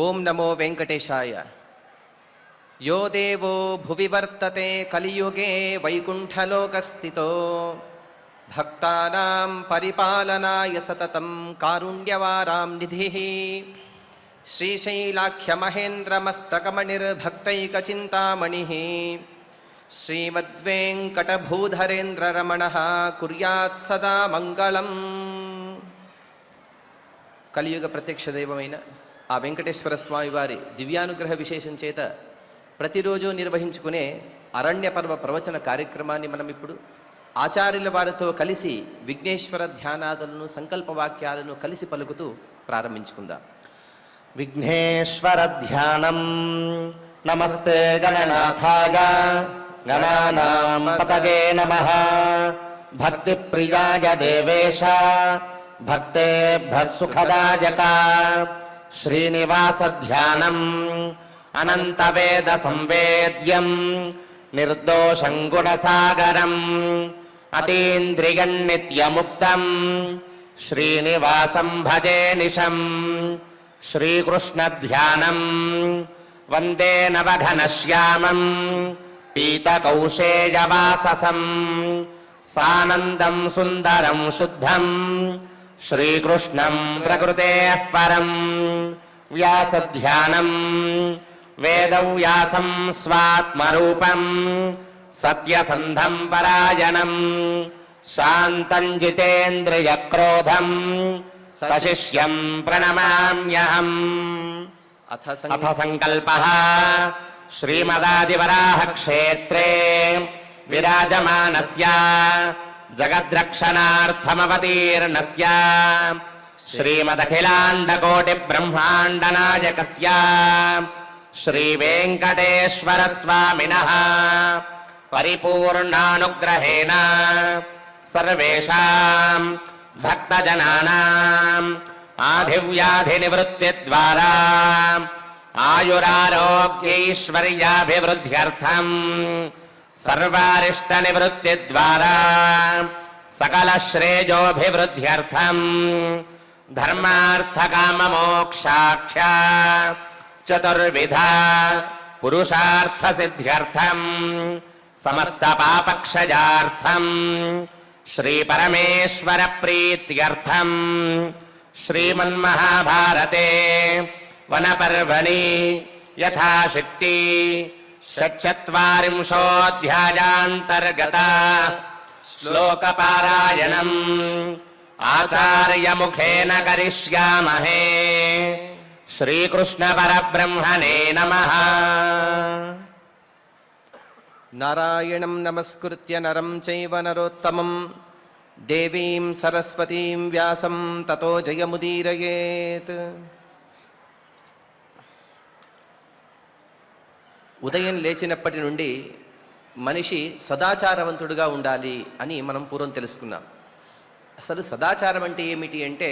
ఓం నమో వెంకటేశాయ. యో దేవో భువి వర్తతే కలియుగే వైకుంఠలోకస్థితో భక్తానాం పరిపాలనాయ సతతం కారుణ్యవారాం నిధిః శ్రీశైలాఖ్యమహేంద్రమస్తకమణిర్భక్తైకచింతామణిః శ్రీమద్వేంకటభూధరేంద్రరమణః కుర్యాత్ సదా మంగళం. కలియుగ ప్రత్యక్ష దైవమైన ఆ వెంకటేశ్వర స్వామి వారి దివ్యానుగ్రహ విశేషం చేత ప్రతిరోజు నిర్వహించుకునే అరణ్య పర్వ ప్రవచన కార్యక్రమాన్ని మనం ఇప్పుడు ఆచార్యుల వారితో కలిసి విఘ్నేశ్వర ధ్యానాదులను సంకల్ప వాక్యాలను కలిసి పలుకుతూ ప్రారంభించుకుందాం. విఘ్నేశ్వర ధ్యానం. నమస్తే గణనాథాయ గణానాం పతగే నమః. భక్తి ప్రియాయ దేవేశ భక్తేభ్యః సుఖదాయక. శ్రీనివాస ధ్యానం అనంత వేద సంవేద్యం నిర్దోషం గుణసాగరం అతీంద్రియం నిత్యముక్తం శ్రీనివాసం భజే నిశం. శ్రీకృష్ణ ధ్యానం వందే నవఘనశ్యామం పీతకౌశేయవాససం సానందం సుందరం శుద్ధం శ్రీకృష్ణం ప్రకృతేః పరం. వ్యాసధ్యానం వేదవ్యాసం స్వాత్మరూపం సత్యసంధం పరాయణం శాంతం జితేంద్రియక్రోధం సశిష్యం ప్రణమామ్యహం. అథ సంకల్పః. శ్రీమదాదివరాహ క్షేత్రే విరాజమానస్య జగద్రక్షణార్థమవతీర్ణస్య శ్రీమదఖిలాండకోటి బ్రహ్మాండ నాయకస్య శ్రీవేంకటేశ్వర స్వామినః పరిపూర్ణానుగ్రహేణ సర్వేషాం భక్తజనానాం ఆధివ్యాధి నివృత్తి ద్వారా ఆయురారోగ్యైశ్వర్యాభివృద్ధ్యర్థం సర్వారిష్ట నివృత్తి ద్వారా సకల శ్రేయోభివృద్ధ్యర్థం ధర్మార్థ కామ మోక్షాఖ్య చతుర్విధ పురుషార్థ సిద్ధ్యర్థం సమస్త పాపక్షయార్థం శ్రీ పరమేశ్వర ప్రీత్యర్థం శ్రీమన్మహాభారతే వనపర్వణి యథాశక్తి షట్చత్వారింశోऽధ్యాయాంతర్గత శ్లోకపారాయణం ఆచార్యముఖేన కరిష్యామహే. శ్రీకృష్ణ పరబ్రహ్మణే నమః. నారాయణం నమస్కృత్య నరం చైవ నరోత్తమం దేవీం సరస్వతీం వ్యాసం తతో జయముదీరయేత్. ఉదయం లేచినప్పటి నుండి మనిషి సదాచారవంతుడుగా ఉండాలి అని మనం పూర్వం తెలుసుకున్నాం. అసలు సదాచారం అంటే ఏమిటి అంటే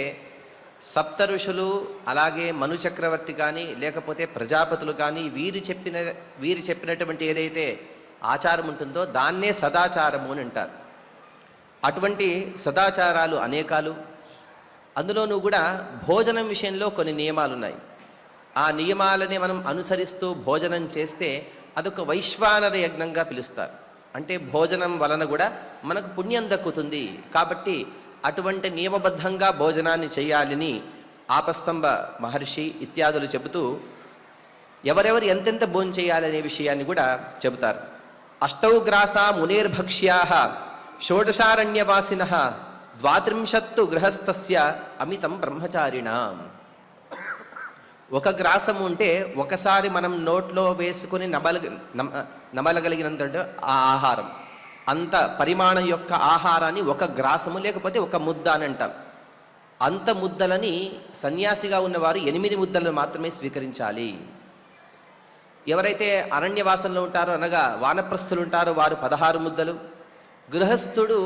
సప్త ఋషులు అలాగే మను చక్రవర్తి కానీ లేకపోతే ప్రజాపతులు కానీ వీరు చెప్పినటువంటి ఏదైతే ఆచారం ఉంటుందో దాన్నే సదాచారము అని అంటారు. అటువంటి సదాచారాలు అనేకాలు. అందులోనూ కూడా భోజనం విషయంలో కొన్ని నియమాలు ఉన్నాయి. ఆ నియమాలని మనం అనుసరిస్తూ భోజనం చేస్తే అదొక వైశ్వానర యజ్ఞంగా పిలుస్తారు. అంటే భోజనం వలన కూడా మనకు పుణ్యం దక్కుతుంది. కాబట్టి అటువంటి నియమబద్ధంగా భోజనాన్ని చేయాలని ఆపస్తంభ మహర్షి ఇత్యాదులు చెబుతూ ఎవరెవరు ఎంతెంత భోజనం చేయాలనే విషయాన్ని కూడా చెబుతారు. అష్టౌ గ్రాసా మునేర్భక్ష్యాః షోడశారణ్యవాసినః ద్వాత్రింశత్తు గృహస్థస్య అమితం బ్రహ్మచారిణాం. ఒక గ్రాసము అంటే ఒకసారి మనం నోట్లో వేసుకుని నమలగలిగినంత ఆ ఆహారం, అంత పరిమాణం యొక్క ఆహారాన్ని ఒక గ్రాసము లేకపోతే ఒక ముద్ద అని అంటాం. అంత ముద్దలని సన్యాసిగా ఉన్నవారు 8 ముద్దలను మాత్రమే స్వీకరించాలి. ఎవరైతే అరణ్యవాసంలో ఉంటారో అనగా వానప్రస్థులు ఉంటారో వారు 16 ముద్దలు, గృహస్థుడు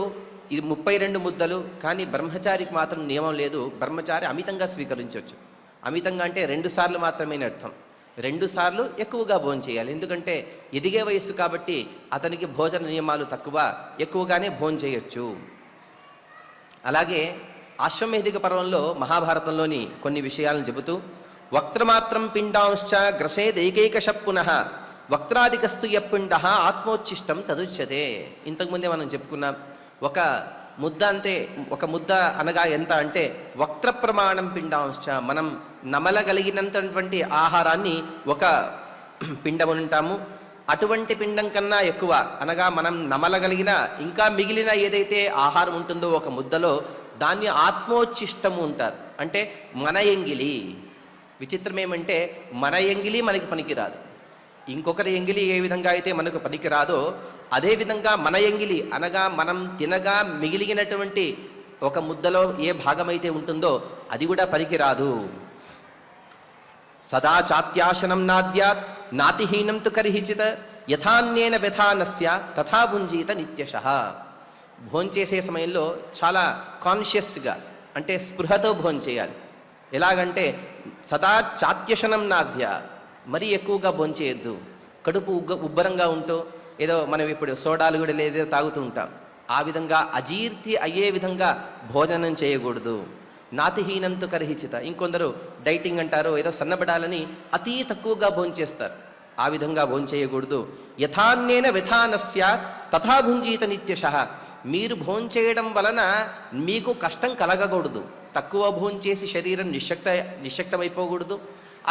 32 ముద్దలు. కానీ బ్రహ్మచారికి మాత్రం నియమం లేదు. బ్రహ్మచారి అమితంగా స్వీకరించవచ్చు. అమితంగా అంటే 2 సార్లు మాత్రమే అర్థం. 2 సార్లు ఎక్కువగా భోజనం చేయాలి. ఎందుకంటే ఎదిగే వయస్సు కాబట్టి అతనికి భోజన నియమాలు తక్కువ, ఎక్కువగానే భోజనం చేయొచ్చు. అలాగే అశ్వమేధిక పర్వంలో మహాభారతంలోని కొన్ని విషయాలను చెబుతూ వక్త్రమాత్రం పిండాంశ్చ గ్రసేదైకైకశ పునః వక్త్రాదికస్తు యపిండ ఆత్మోచ్ఛిష్టం తదుచ్యతే. ఇంతకుముందే మనం చెప్పుకున్నాం, ఒక ముద్ద అంటే ఒక ముద్ద అనగా ఎంత అంటే వక్త్ర ప్రమాణం పిండాంశ్చ, మనం నమలగలిగినంతటువంటి ఆహారాన్ని ఒక పిండమునంటాము. అటువంటి పిండం కన్నా ఎక్కువ అనగా మనం నమలగలిగిన ఇంకా మిగిలిన ఏదైతే ఆహారం ఉంటుందో ఒక ముద్దలో దాన్ని ఆత్మోచ్ఛిష్టము అంటారు. అంటే మన ఎంగిలి. విచిత్రం ఏమంటే మన ఎంగిలి మనకి పనికిరాదు. ఇంకొకరి ఎంగిలి ఏ విధంగా అయితే మనకు పనికిరాదో అదేవిధంగా మన ఎంగిలి అనగా మనం తినగా మిగిలినటువంటి ఒక ముద్దలో ఏ భాగమైతే ఉంటుందో అది కూడా పనికిరాదు. సదా చాత్యాశనం నాద్యాత్ నాతిహీనం తు కర్హిచిత్ యథాన్యేన వ్యథానస్య తథా భుంజీత నిత్యశః. భోంచేసే సమయంలో చాలా కాన్షియస్గా అంటే స్పృహతో భోంచేయాలి. ఎలాగంటే సదా చాత్యశనం నాద్య, మరీ ఎక్కువగా భోంచేయద్దు. కడుపు ఉబ్బరంగా ఉంటూ ఏదో మనం ఇప్పుడు సోడాలు కూడా లేదో తాగుతూ ఉంటాం, ఆ విధంగా అజీర్తి అయ్యే విధంగా భోజనం చేయకూడదు. నాతిహీనంతో కర్హిచిత, ఇంకొందరు డైటింగ్ అంటారు, ఏదో సన్నబడాలని అతి తక్కువగా భోంచేస్తారు, ఆ విధంగా భోంచేయకూడదు. యథాన్యేన వ్యథానస్య తథా భుంజీత నిత్యశః. మీరు భోంచేయడం వలన మీకు కష్టం కలగకూడదు. తక్కువ భోంచేసి శరీరం నిశ్శక్తమైపోకూడదు,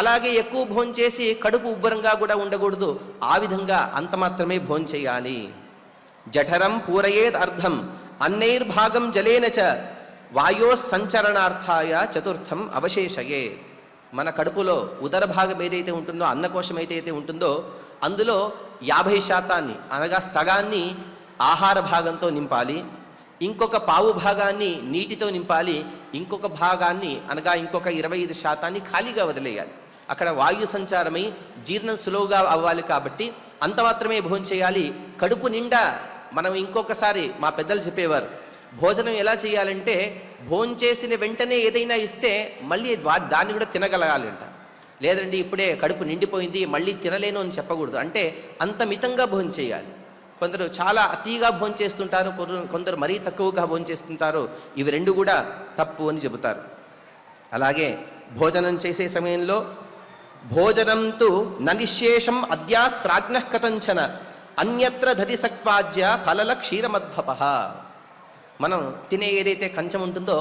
అలాగే ఎక్కువ భోంచేసి కడుపు ఉబ్బరంగా కూడా ఉండకూడదు. ఆ విధంగా అంత మాత్రమే భోంచేయాలి. జఠరం పూరయేద్ అర్ధం అన్నైర్భాగం జలేన చ వాయో సంచరణార్థాయ చతుర్థం అవశేషయే. మన కడుపులో ఉదర భాగం ఏదైతే ఉంటుందో, అన్నకోశం ఏదైతే ఉంటుందో అందులో 50% అనగా సగాన్ని ఆహార భాగంతో నింపాలి, ఇంకొక పావు భాగాన్ని నీటితో నింపాలి, ఇంకొక భాగాన్ని అనగా ఇంకొక 25% ఖాళీగా వదిలేయాలి. అక్కడ వాయు సంచారమై జీర్ణం సులువుగా అవ్వాలి కాబట్టి అంత మాత్రమే భోంచేయాలి. కడుపు నిండా మనం ఇంకొకసారి మా పెద్దలు చెప్పేవారు, భోజనం ఎలా చేయాలంటే భోంచేసిన వెంటనే ఏదైనా ఇస్తే మళ్ళీ దాన్ని కూడా తినగలగాలంట. లేదండి ఇప్పుడే కడుపు నిండిపోయింది మళ్ళీ తినలేను అని చెప్పకూడదు. అంటే అంత మితంగా భోంచేయాలి. కొందరు చాలా అతిగా భోంచేస్తుంటారు, కొందరు మరీ తక్కువగా భోంచేస్తుంటారు. ఇవి రెండు కూడా తప్పు అని చెబుతారు. అలాగే భోజనం చేసే సమయంలో భోజనం తు ననిశేషం అద్యాత్ ప్రాజ్ఞః కథంచన అన్యత్ర దధిసక్వాజ్య ఫలల క్షీరమధ్వపః. మనం తినే ఏదైతే కంచం ఉంటుందో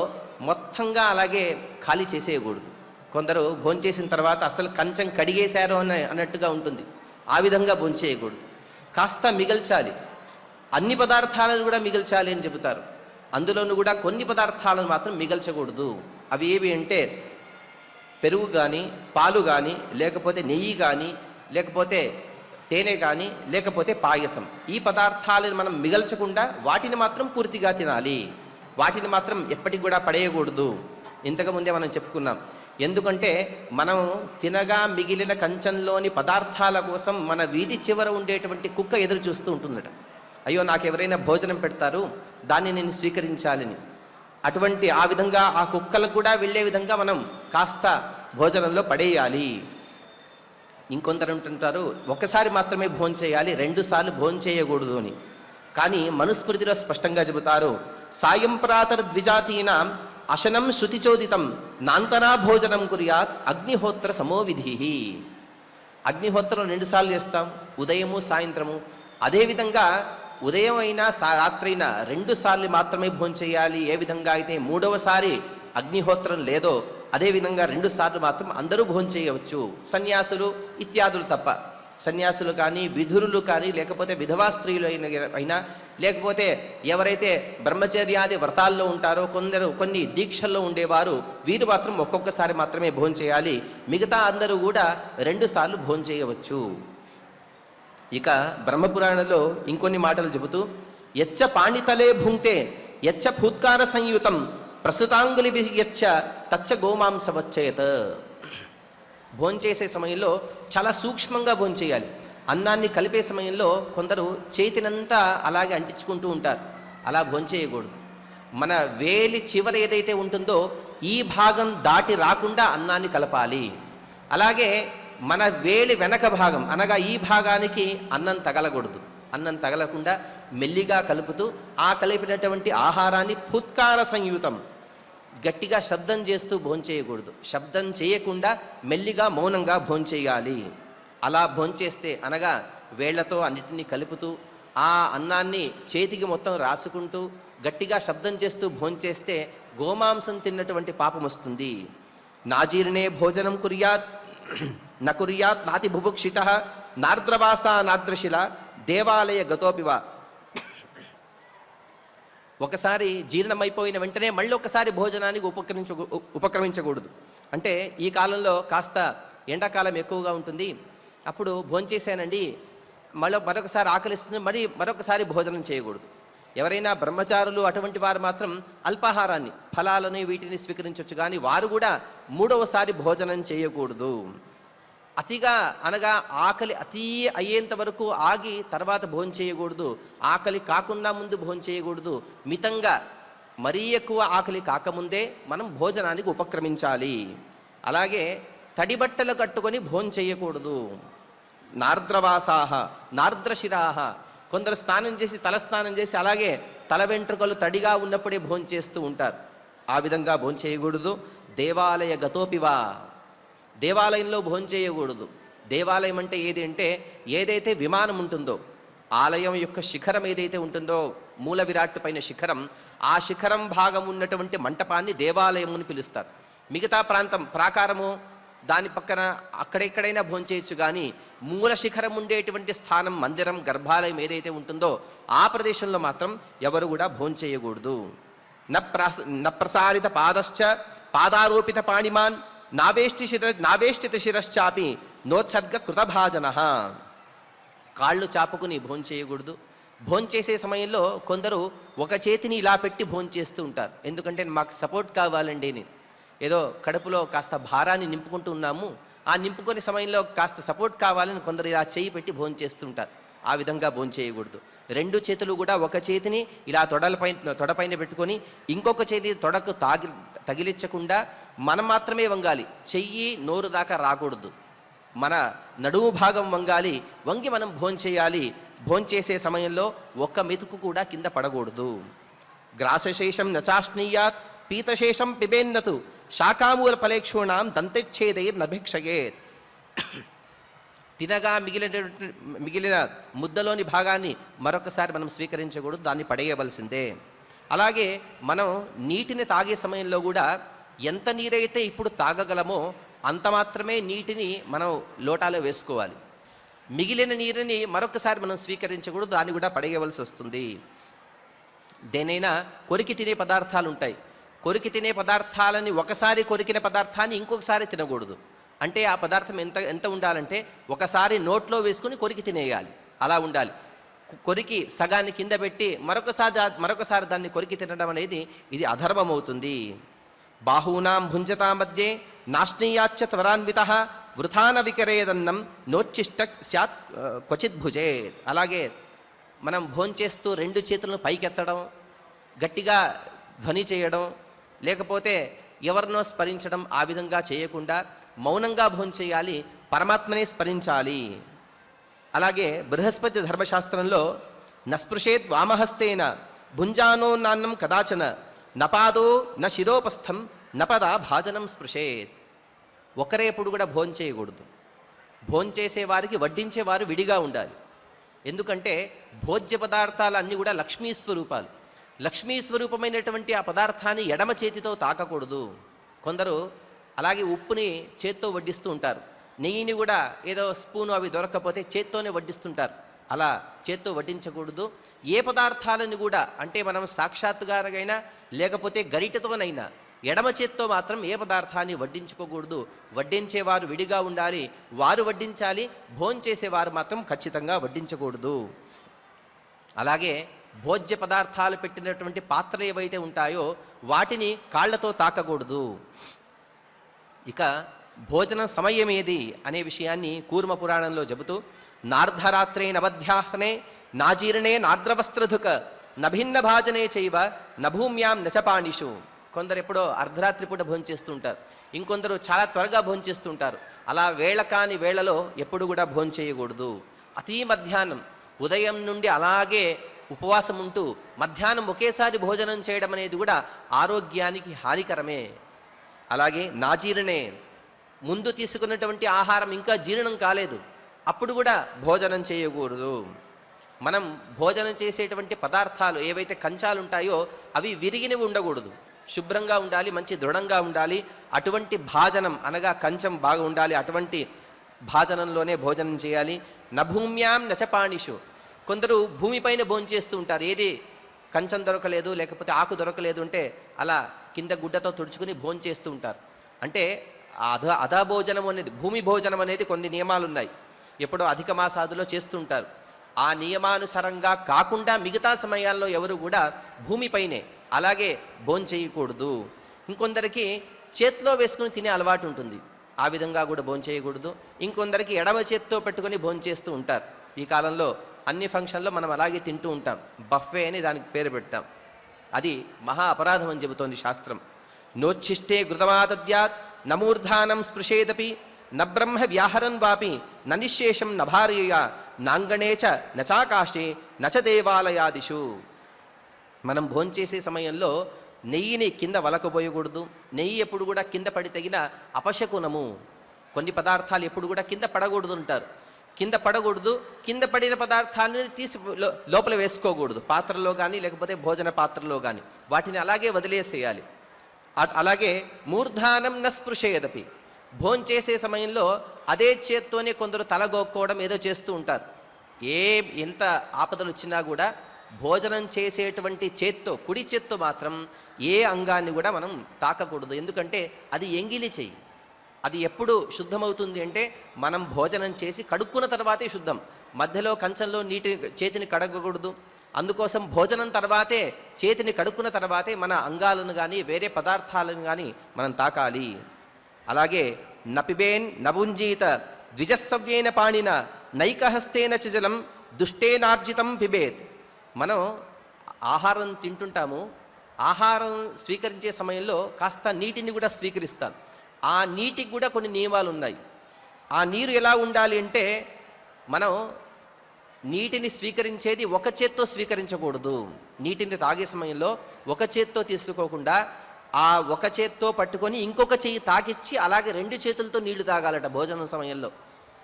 మొత్తంగా అలాగే ఖాళీ చేసేయకూడదు. కొందరు భోంచేసిన తర్వాత అసలు కంచం కడిగేశారు అన్నట్టుగా ఉంటుంది, ఆ విధంగా భోంచేయకూడదు. కాస్త మిగల్చాలి, అన్ని పదార్థాలను కూడా మిగల్చాలి అని చెబుతారు. అందులోనూ కూడా కొన్ని పదార్థాలను మాత్రం మిగల్చకూడదు. అవి ఏవి అంటే పెరుగు కానీ, పాలు కానీ, లేకపోతే నెయ్యి కానీ, లేకపోతే తేనె కానీ, లేకపోతే పాయసం. ఈ పదార్థాలను మనం మిగల్చకుండా వాటిని మాత్రం పూర్తిగా తినాలి, వాటిని మాత్రం ఎప్పటికి కూడా పడేయకూడదు. ఇంతకుముందే మనం చెప్పుకున్నాం. ఎందుకంటే మనం తినగా మిగిలిన కంచంలోని పదార్థాల కోసం మన వీధి చివర ఉండేటువంటి కుక్క ఎదురు చూస్తూ ఉంటుందట. అయ్యో నాకు ఎవరైనా భోజనం పెడతారు, దాన్ని నేను స్వీకరించాలని. అటువంటి ఆ విధంగా ఆ కుక్కలకు కూడా వెళ్ళే విధంగా మనం కాస్త భోజనంలో పడేయాలి. ఇంకొందరు ఉంటుంటారు ఒకసారి మాత్రమే భోంచేయాలి, 2 సార్లు భోంచేయకూడదు అని. కానీ మనుస్మృతిలో స్పష్టంగా చెబుతారు, సాయం ప్రాతర్ ద్విజాతీనాం అశనం శృతిచోదితం నాంతరా భోజనం కుర్యాత్ అగ్నిహోత్ర సమోవిధి. అగ్నిహోత్రం 2 సార్లు చేస్తాం, ఉదయము సాయంత్రము. అదేవిధంగా ఉదయం అయినా రాత్రి అయినా 2 సార్లు మాత్రమే భోంచేయాలి. ఏ విధంగా అయితే 3వసారి అగ్నిహోత్రం లేదో అదేవిధంగా 2 సార్లు మాత్రం అందరూ భోంచేయవచ్చు, సన్యాసులు ఇత్యాదులు తప్ప. సన్యాసులు కానీ, విధురులు కానీ, లేకపోతే విధవా స్త్రీలు అయినా, లేకపోతే ఎవరైతే బ్రహ్మచర్యాది వ్రతాల్లో ఉంటారో, కొన్ని దీక్షల్లో ఉండేవారు, వీరు మాత్రం ఒక్కొక్కసారి మాత్రమే భోంచేయాలి. మిగతా అందరూ కూడా 2 సార్లు భోంచేయవచ్చు. ఇక బ్రహ్మపురాణంలో ఇంకొన్ని మాటలు చెబుతూ, యచ్చ పాణితలే భుంక్తే యచ్చ ఫూత్కార సంయుతం ప్రస్తుతాంగులి యచ్చ తచ్చ గోమాంసవచ్చేత. భోంచేసే సమయంలో చాలా సూక్ష్మంగా భోంచేయాలి. అన్నాన్ని కలిపే సమయంలో కొందరు చేతినంతా అలాగే అంటించుకుంటూ ఉంటారు, అలా భోంచేయకూడదు. మన వేలి చివర ఏదైతే ఉంటుందో ఈ భాగం దాటి రాకుండా అన్నాన్ని కలపాలి. అలాగే మన వేలి వెనక భాగం అనగా ఈ భాగానికి అన్నం తగలకూడదు. అన్నం తగలకుండా మెల్లిగా కలుపుతూ ఆ కలిపినటువంటి ఆహారాన్ని ఫుత్కార సంయుతం గట్టిగా శబ్దం చేస్తూ భోంచేయకూడదు. శబ్దం చేయకుండా మెల్లిగా మౌనంగా భోంచేయాలి. అలా భోంచేస్తే అనగా వేళ్లతో అన్నిటినీ కలుపుతూ ఆ అన్నాన్ని చేతికి మొత్తం రాసుకుంటూ గట్టిగా శబ్దం చేస్తూ భోంచేస్తే గోమాంసం తిన్నటువంటి పాపం వస్తుంది. నాజీర్ణే భోజనం కుర్యాత్ న కుర్యాత్ నాతి బుభుక్షిత నార్ద్రవాస నార్ద్రశిల దేవాలయ గతోపివ. ఒకసారి జీర్ణమైపోయిన వెంటనే మళ్ళీ ఒకసారి భోజనానికి ఉపక్రమించకూడదు. అంటే ఈ కాలంలో కాస్త ఎండాకాలం ఎక్కువగా ఉంటుంది, అప్పుడు భోంచేసానండి మరొకసారి ఆకలిస్తుంది, మరొకసారి భోజనం చేయకూడదు. ఎవరైనా బ్రహ్మచారులు అటువంటి వారు మాత్రం అల్పాహారాన్ని ఫలాలని వీటిని స్వీకరించవచ్చు, కానీ వారు కూడా మూడవసారి భోజనం చేయకూడదు. అతిగా అనగా ఆకలి అతి అయ్యేంత వరకు ఆగి తర్వాత భోంచేయకూడదు. ఆకలి కాకుండా ముందు భోంచేయకూడదు. మితంగా మరీ ఎక్కువ ఆకలి కాకముందే మనం భోజనానికి ఉపక్రమించాలి. అలాగే తడిబట్టలు కట్టుకొని భోంచేయకూడదు. నార్ద్రవాసాహ నార్ద్రశిరాహ, కొందరు స్నానం చేసి తలస్నానం చేసి అలాగే తల వెంట్రుకలు తడిగా ఉన్నప్పుడే భోంచేస్తూ ఉంటారు. ఆ విధంగా భోంచేయకూడదు. దేవాలయ గతోపివా, దేవాలయంలో భోంచేయకూడదు. దేవాలయం అంటే ఏది అంటే ఏదైతే విమానం ఉంటుందో, ఆలయం యొక్క శిఖరం ఏదైతే ఉంటుందో మూల విరాట్ పైన శిఖరం, ఆ శిఖరం భాగం ఉన్నటువంటి మంటపాన్ని దేవాలయం అని పిలుస్తారు. మిగతా ప్రాంతం ప్రాకారము దాని పక్కన అక్కడెక్కడైనా భోంచేయచ్చు, కానీ మూల శిఖరం ఉండేటువంటి స్థానం మందిరం గర్భాలయం ఏదైతే ఉంటుందో ఆ ప్రదేశంలో మాత్రం ఎవరు కూడా భోంచేయకూడదు. న ప్రసారిత పాదశ్చ పాదారోపిత పాణిమాన్ నావేష్టిత శిరశ్చాపి నోత్సర్గ కృతభాజన. కాళ్ళు చాపుకుని భోంచేయకూడదు. భోంచేసే సమయంలో కొందరు ఒక చేతిని ఇలా పెట్టి భోంచేస్తూ ఉంటారు. ఎందుకంటే మాకు సపోర్ట్ కావాలండి అని, ఏదో కడుపులో కాస్త భారాన్ని నింపుకుంటూ ఉన్నాము, ఆ నింపుకునే సమయంలో కాస్త సపోర్ట్ కావాలని కొందరు ఇలా చేయి పెట్టి భోంచేస్తుంటారు. ఆ విధంగా భోంచేయకూడదు. రెండు చేతులు కూడా ఒక చేతిని ఇలా తొడపైన పెట్టుకొని ఇంకొక చేతి తొడకు తగిలించకుండా మనం మాత్రమే వంగాలి. చెయ్యి నోరు దాకా రాకూడదు. మన నడుము భాగం వంగాలి. వంగి మనం భోంచేయాలి. భోంచేసే సమయంలో ఒక్క మెతుకు కూడా కింద పడకూడదు. గ్రాసశేషం నచాష్ణీయాత్ పీతశేషం పిబేన్నతు శాకామూల ఫలేక్షూణాం దంతెచ్ఛేదైర్నభిక్షయేత్. తినగా మిగిలిన ముద్దలోని భాగాన్ని మరొకసారి మనం స్వీకరించకూడదు, దాన్ని పడేయవలసిందే. అలాగే మనం నీటిని తాగే సమయంలో కూడా ఎంత నీరైతే ఇప్పుడు తాగగలమో అంత మాత్రమే నీటిని మనం లోటాలో వేసుకోవాలి. మిగిలిన నీరుని మరొకసారి మనం స్వీకరించకూడదు, దాన్ని కూడా పడేయవలసి వస్తుంది. దేనైనా కొరికి తినే పదార్థాలు ఉంటాయి. కొరికి తినే పదార్థాలని ఒకసారి కొరికిన పదార్థాన్ని ఇంకొకసారి తినకూడదు. అంటే ఆ పదార్థం ఎంత ఉండాలంటే ఒకసారి నోట్లో వేసుకుని కొరికి తినేయాలి, అలా ఉండాలి. కొరికి సగాన్ని కింద పెట్టి మరొకసారి దాన్ని కొరికి తినడం అనేది ఇది అధర్మం అవుతుంది. బాహూనాం భుంజతా మధ్యే నాష్నీయాచ్చ త్వరాన్విత వృథాన వికరేదన్నం నోచ్చిష్ట స్యాత్ క్వచిత్ భుజే. అలాగే మనం భోంచేస్తూ రెండు చేతులను పైకెత్తడం, గట్టిగా ధ్వని చేయడం, లేకపోతే ఎవరినో స్మరించడం ఆ విధంగా చేయకుండా మౌనంగా భోంచేయాలి, పరమాత్మనే స్మరించాలి. అలాగే బృహస్పతి ధర్మశాస్త్రంలో నస్పృశేత్ వామహస్తేన భుంజానో నాన్నం కదాచన నపాదో న శిరోపస్థం నపదా భాజనం స్పృశేత్. ఒకరేపుడు కూడా భోంచేయకూడదు. భోంచేసే వారికి వడ్డించేవారు విడిగా ఉండాలి. ఎందుకంటే భోజ్య పదార్థాలన్నీ కూడా లక్ష్మీ స్వరూపాలు. లక్ష్మీ స్వరూపమైనటువంటి ఆ పదార్థాన్ని ఎడమ చేతితో తాకకూడదు. కొందరు అలాగే ఉప్పుని చేత్తో వడ్డిస్తూ ఉంటారు. నెయ్యిని కూడా ఏదో స్పూను అవి దొరకకపోతే చేత్తోనే వడ్డిస్తుంటారు. అలా చేత్తో వడ్డించకూడదు. ఏ పదార్థాలను కూడా అంటే మనం సాక్షాత్తుగానైనా లేకపోతే గరిటతోనైనా ఎడమ చేత్తో మాత్రం ఏ పదార్థాన్ని వడ్డించుకోకూడదు. వడ్డించేవారు విడిగా ఉండాలి, వారు వడ్డించాలి. భోంచేసేవారు మాత్రం ఖచ్చితంగా వడ్డించకూడదు. అలాగే భోజ్య పదార్థాలు పెట్టినటువంటి పాత్రలు ఏవైతే ఉంటాయో వాటిని కాళ్లతో తాకకూడదు. ఇక భోజనం సమయం ఏది అనే విషయాన్ని కూర్మ పురాణంలో చెబుతూ నార్ధరాత్రే నవధ్యాహ్నే నాజీర్ణే నార్ద్రవస్త్రధుక నభిన్న భాజనే చైవ నభూమ్యాం నచపాణిషు. కొందరు ఎప్పుడో అర్ధరాత్రి పూట భోంచేస్తూ ఉంటారు, ఇంకొందరు చాలా త్వరగా భోంచేస్తూ ఉంటారు. అలా వేళ కాని వేళలో ఎప్పుడు కూడా భోంచేయకూడదు. అతి మధ్యాహ్నం ఉదయం నుండి అలాగే ఉపవాసం ఉంటూ మధ్యాహ్నం ఒకేసారి భోజనం చేయడం అనేది కూడా ఆరోగ్యానికి హానికరమే. అలాగే నాజీర్ణే, ముందు తీసుకున్నటువంటి ఆహారం ఇంకా జీర్ణం కాలేదు, అప్పుడు కూడా భోజనం చేయకూడదు. మనం భోజనం చేసేటువంటి పదార్థాలు ఏవైతే కంచాలు ఉంటాయో అవి విరిగినవి ఉండకూడదు, శుభ్రంగా ఉండాలి, మంచి దృఢంగా ఉండాలి. అటువంటి భాజనం అనగా కంచం బాగా ఉండాలి, అటువంటి భాజనంలోనే భోజనం చేయాలి. నభూమ్యాం నచపాణిషు, కొందరు భూమిపైన భోంచేస్తూ ఉంటారు. ఏది కంచం దొరకలేదు లేకపోతే ఆకు దొరకలేదు అంటే అలా కింద గుడ్డతో తుడుచుకుని భోంచేస్తూ ఉంటారు. అంటే అధా భోజనం అనేది, భూమి భోజనం అనేది కొన్ని నియమాలు ఉన్నాయి, ఎప్పుడో అధిక మాసాదులో చేస్తుంటారు. ఆ నియమానుసారంగా కాకుండా మిగతా సమయాల్లో ఎవరు కూడా భూమిపైనే అలాగే భోంచేయకూడదు. ఇంకొందరికి చేత్లో వేసుకుని తినే అలవాటు ఉంటుంది, ఆ విధంగా కూడా భోంచేయకూడదు. ఇంకొందరికి ఎడమ చేత్తో పెట్టుకొని భోంచేస్తూ ఉంటారు. ఈ కాలంలో అన్ని ఫంక్షన్లో మనం అలాగే తింటూ ఉంటాం, బఫే అని దానికి పేరు పెట్టాం. అది మహా అపరాధం అని చెబుతోంది శాస్త్రం. నోచ్ఛిష్టే ఘృతమాదద్యాత్ నమూర్ధానం స్పృశేదపి న బ్రహ్మ వ్యాహరన్ వాపి ననిశేషం నభార్యయ నాంగణే చ నచాకాశే నచ దేవాలయాదిషు. మనం భోంచేసే సమయంలో నెయ్యిని కింద వలకపోయకూడదు. నెయ్యి ఎప్పుడు కూడా కింద పడి తగిన అపశకునము. కొన్ని పదార్థాలు ఎప్పుడు కూడా కింద పడకూడదు అంటారు, కింద పడకూడదు. కింద పడిన పదార్థాలను తీసి లోపల వేసుకోకూడదు, పాత్రలో కానీ లేకపోతే భోజన పాత్రలో కానీ, వాటిని అలాగే వదిలేసేయాలి. అలాగే మూర్ధానం న స్పృశేదపి, భోంచేసే సమయంలో అదే చేత్తోనే కొందరు తలగొక్కోవడం ఏదో చేస్తూ ఉంటారు. ఎంత ఆపదలు వచ్చినా కూడా భోజనం చేసేటువంటి చేత్తో, కుడి చేత్తో మాత్రం ఏ అంగాన్ని కూడా మనం తాకకూడదు. ఎందుకంటే అది ఎంగిలి చెయ్యి. అది ఎప్పుడు శుద్ధమవుతుంది అంటే మనం భోజనం చేసి కడుక్కున్న తర్వాతే శుద్ధం. మధ్యలో కంచంలో చేతిని కడగకూడదు. అందుకోసం భోజనం తర్వాతే, చేతిని కడుక్కున్న తర్వాతే మన అంగాలను కానీ వేరే పదార్థాలను కానీ మనం తాకాలి. అలాగే నపిబేన్ నభుంజీత ద్విజస్సవ్యేన పాణిన నైకహస్తేన చజలం దుష్టేనార్జితం పిబేత్. మనం ఆహారం తింటుంటాము, ఆహారం స్వీకరించే సమయంలో కాస్త నీటిని కూడా స్వీకరిస్తాం. ఆ నీటికి కూడా కొన్ని నియమాలు ఉన్నాయి. ఆ నీరు ఎలా ఉండాలి అంటే మనం నీటిని స్వీకరించేది ఒక చేత్తో స్వీకరించకూడదు. నీటిని తాగే సమయంలో ఒక చేత్తో తీసుకోకుండా ఆ ఒక చేత్తో పట్టుకొని ఇంకొక చెయ్యి తాకిచ్చి అలాగే రెండు చేతులతో నీళ్లు తాగాలట భోజనం సమయంలో.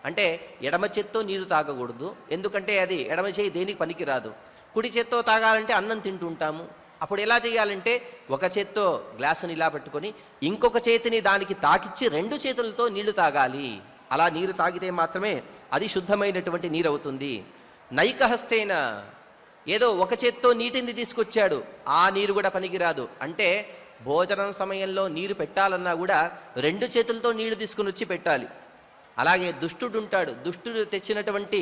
అంటే ఎడమ చేత్తో నీరు తాగకూడదు, ఎందుకంటే అది ఎడమ చేయి దేనికి పనికిరాదు. కుడి చేత్తో తాగాలంటే అన్నం తింటుంటాము, అప్పుడు ఎలా చేయాలంటే ఒక చేత్తో గ్లాసుని ఇలా పట్టుకొని ఇంకొక చేతిని దానికి తాకిచ్చి రెండు చేతులతో నీళ్లు తాగాలి. అలా నీరు తాగితే మాత్రమే అది శుద్ధమైనటువంటి నీరు అవుతుంది. నైకహస్తేన, ఏదో ఒక చేత్తో నీటిని తీసుకొచ్చాడు, ఆ నీరు కూడా పనికిరాదు. అంటే భోజనం సమయంలో నీరు పెట్టాలన్నా కూడా రెండు చేతులతో నీళ్లు తీసుకుని వచ్చి పెట్టాలి. అలాగే దుష్టుడు ఉంటాడు, దుష్టుడు తెచ్చినటువంటి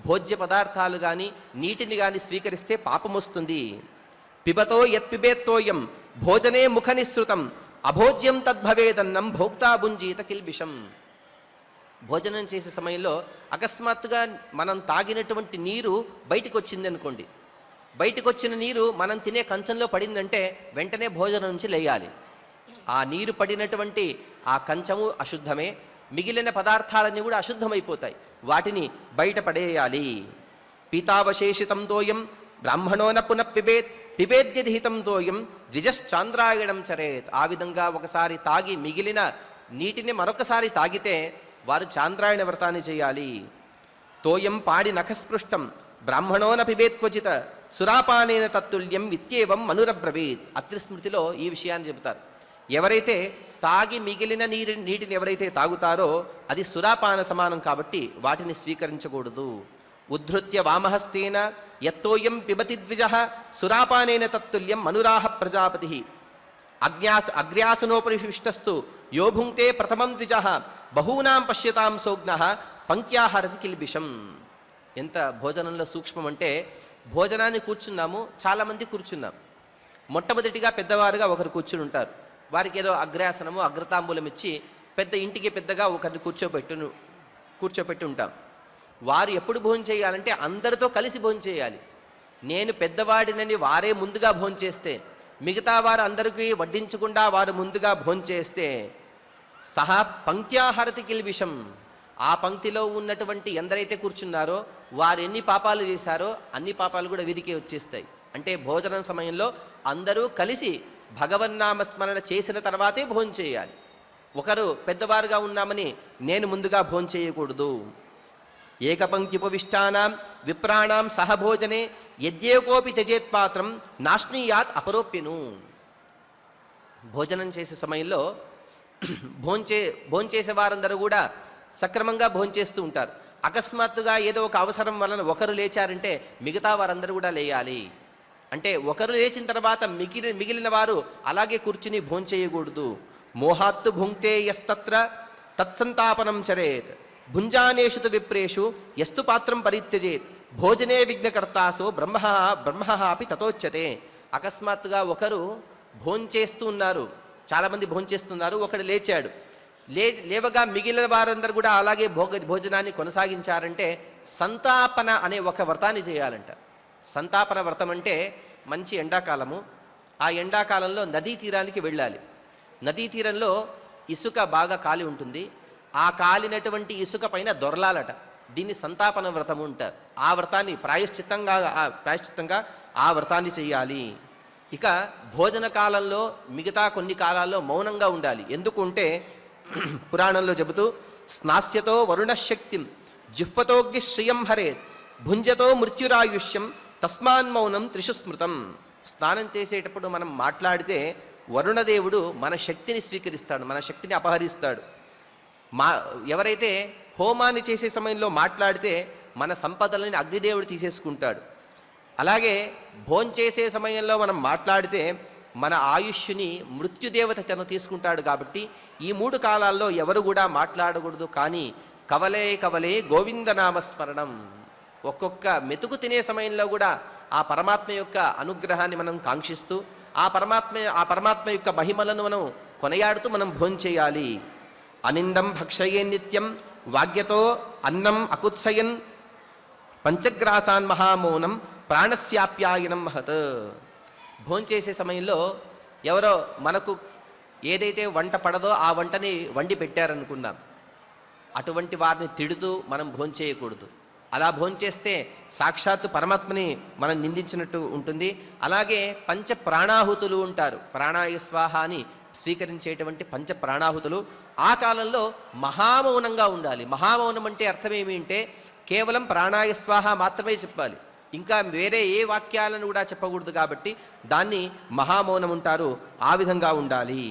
భోజ్య పదార్థాలు కానీ నీటిని కానీ స్వీకరిస్తే పాపం వస్తుంది. పిబతో యత్పిబేత్తోయం భోజనే ముఖనిశ్రుతం అభోజ్యం తద్భవేదన్నం భోక్తా భుంజీత కిల్బిషం. భోజనం చేసే సమయంలో అకస్మాత్తుగా మనం తాగినటువంటి నీరు బయటికి వచ్చింది అనుకోండి, బయటికి వచ్చిన నీరు మనం తినే కంచంలో పడిందంటే వెంటనే భోజనం నుంచి లేయాలి. ఆ నీరు పడినటువంటి ఆ కంచము అశుద్ధమే, మిగిలిన పదార్థాలన్నీ కూడా అశుద్ధమైపోతాయి, వాటిని బయట పడేయాలి. పీతావశేషితం తోయం బ్రాహ్మణోన పునఃపిబేత్ పిబేద్యధిహితం తోయం ద్విజశ్చాంద్రాయణం చరేత్. ఆ విధంగా ఒకసారి తాగి మిగిలిన నీటిని మరొకసారి తాగితే వారు చాంద్రాయణ వ్రతాన్ని చేయాలి. తోయం పాడి నఖస్పృష్టం బ్రాహ్మణోన పిబేత్ క్వచిత సురాపానేన తత్తుల్యం ఇత్యేవం మనురబ్రవీత్. అత్రిస్మృతిలో ఈ విషయాన్ని చెబుతారు. ఎవరైతే తాగి మిగిలిన నీటిని ఎవరైతే తాగుతారో అది సురాపాన సమానం కాబట్టి వాటిని స్వీకరించకూడదు. ఉద్ధృత్య వామహస్తేన యత్తోయం పిబతి ద్విజః సురాపానేన తత్తుల్యం మనురాహ ప్రజాపతి. అగ్ర్యాసనోపరిశిష్టస్తు యో భుంక్తే ప్రథమం ద్విజః బహూనాం పశ్యతాం సోగ్నః పంక్యాహరతి కిల్బిషం. ఎంత భోజనంలో సూక్ష్మం అంటే, భోజనాన్ని కూర్చున్నాము, చాలామంది కూర్చున్నాం. మొట్టమొదటిగా పెద్దవారుగా ఒకరు కూర్చుని ఉంటారు, వారికి ఏదో అగ్రాసనము అగ్రతాంబూలం ఇచ్చి పెద్ద ఇంటికి పెద్దగా ఒకరిని కూర్చోపెట్టి ఉంటాం. వారు ఎప్పుడు భోజనం చేయాలంటే అందరితో కలిసి భోజనం చేయాలి. నేను పెద్దవాడినని వారే ముందుగా భోజనం చేస్తే, మిగతా వారు అందరికీ వడ్డించకుండా వారు ముందుగా భోజనం చేస్తే సహా పంక్త్యాహరతి కిల్బిషం, ఆ పంక్తిలో ఉన్నటువంటి ఎందరైతే కూర్చున్నారో వారు ఎన్ని పాపాలు చేశారో అన్ని పాపాలు కూడా వీరికే వచ్చేస్తాయి. అంటే భోజనం సమయంలో అందరూ కలిసి భగవన్నామస్మరణ చేసిన తర్వాతే భోజనం చేయాలి. ఒకరు పెద్దవారుగా ఉన్నామని నేను ముందుగా భోజనం చేయకూడదు. ఏకపంక్త్యుపవిష్టానాం విప్రాణాం సహభోజనే యద్యేకోపి త్యజేత్పాత్రం నాశ్నీయాత్ అపరోప్యను. భోజనం చేసే సమయంలో భోంచేసే వారందరూ కూడా సక్రమంగా భోంచేస్తూ ఉంటారు. అకస్మాత్తుగా ఏదో ఒక అవసరం వలన ఒకరు లేచారంటే మిగతా వారందరూ కూడా లేయాలి. అంటే ఒకరు లేచిన తర్వాత మిగిలిన వారు అలాగే కూర్చుని భోంచేయకూడదు. మోహాత్తు భుంక్తే యస్తత్ర తత్సంతాపనం చరేత్ భుంజానేషు తు విప్రేషు యస్తు పాత్రం పరిత్యజేత్ భోజనే విఘ్నకర్తాసో బ్రహ్మ అపి తతోచ్యతే. అకస్మాత్తుగా ఒకరు భోంచేస్తూ ఉన్నారు, చాలామంది భోంచేస్తున్నారు, ఒకడు లేచాడు. లేవగా మిగిలిన వారందరూ కూడా అలాగే భోజనాన్ని కొనసాగించారంటే సంతాపన అనే ఒక వ్రతాన్ని చేయాలంట. సంతాపన వ్రతం అంటే మంచి ఎండాకాలము, ఆ ఎండాకాలంలో నదీ తీరానికి వెళ్ళాలి. నదీ తీరంలో ఇసుక బాగా కాలి ఉంటుంది. ఆ కాలినటువంటి ఇసుక పైన దొరలాలట. దీన్ని సంతాపన వ్రతము అంటారు. ఆ వ్రతాన్ని ప్రాయశ్చిత్తంగా ఆ వ్రతాన్ని చేయాలి. ఇక భోజన కాలంలో మిగతా కొన్ని కాలాల్లో మౌనంగా ఉండాలి. ఎందుకుంటే పురాణంలో చెబుతూ స్నాస్యతో వరుణశక్తిం జిహ్వతోగ్ని శ్రియం హరే భుంజతో మృత్యురాయుష్యం తస్మాన్ మౌనం త్రిషు స్మృతం. స్నానం చేసేటప్పుడు మనం మాట్లాడితే వరుణదేవుడు మన శక్తిని స్వీకరిస్తాడు, మన శక్తిని అపహరిస్తాడు. ఎవరైతే హోమాన్ని చేసే సమయంలో మాట్లాడితే మన సంపదలని అగ్నిదేవుడు తీసేసుకుంటాడు. అలాగే భోంచేసే సమయంలో మనం మాట్లాడితే మన ఆయుష్ని మృత్యుదేవత తను తీసుకుంటాడు. కాబట్టి ఈ 3 కాలాల్లో ఎవరు కూడా మాట్లాడకూడదు. కానీ కవలే కవలే గోవిందనామస్మరణం, ఒక్కొక్క మెతుకు తినే సమయంలో కూడా ఆ పరమాత్మ యొక్క అనుగ్రహాన్ని మనం కాంక్షిస్తూ ఆ పరమాత్మ యొక్క మహిమలను మనం కొనయాడుతూ మనం భోంచేయాలి. అనిందం భక్షయే నిత్యం వాగ్యతో అన్నం అకుత్సయన్ పంచగ్రాసాన్ మహామౌనం ప్రాణస్యాప్యాయనం మహత్. భోంచేసే సమయంలో ఎవరో మనకు ఏదైతే వంట పడదో ఆ వంటని వండి పెట్టారనుకుందాం, అటువంటి వారిని తిడుతూ మనం భోంచేయకూడదు. అలా భోంచేస్తే సాక్షాత్తు పరమాత్మని మనం నిందించినట్టు ఉంటుంది. అలాగే పంచ ప్రాణాహుతులు ఉంటారు, ప్రాణాయ స్వాహ అని స్వీకరించేటువంటి పంచ ప్రాణాహుతులు. ఆ కాలంలో మహామౌనంగా ఉండాలి. మహామౌనం అంటే అర్థం ఏమి అంటే కేవలం ప్రాణాయ స్వాహ మాత్రమే చెప్పాలి, ఇంకా వేరే ఏ వాక్యాలను కూడా చెప్పకూడదు. కాబట్టి దాన్ని మహామౌనం ఉంటారు. ఆ విధంగా ఉండాలి.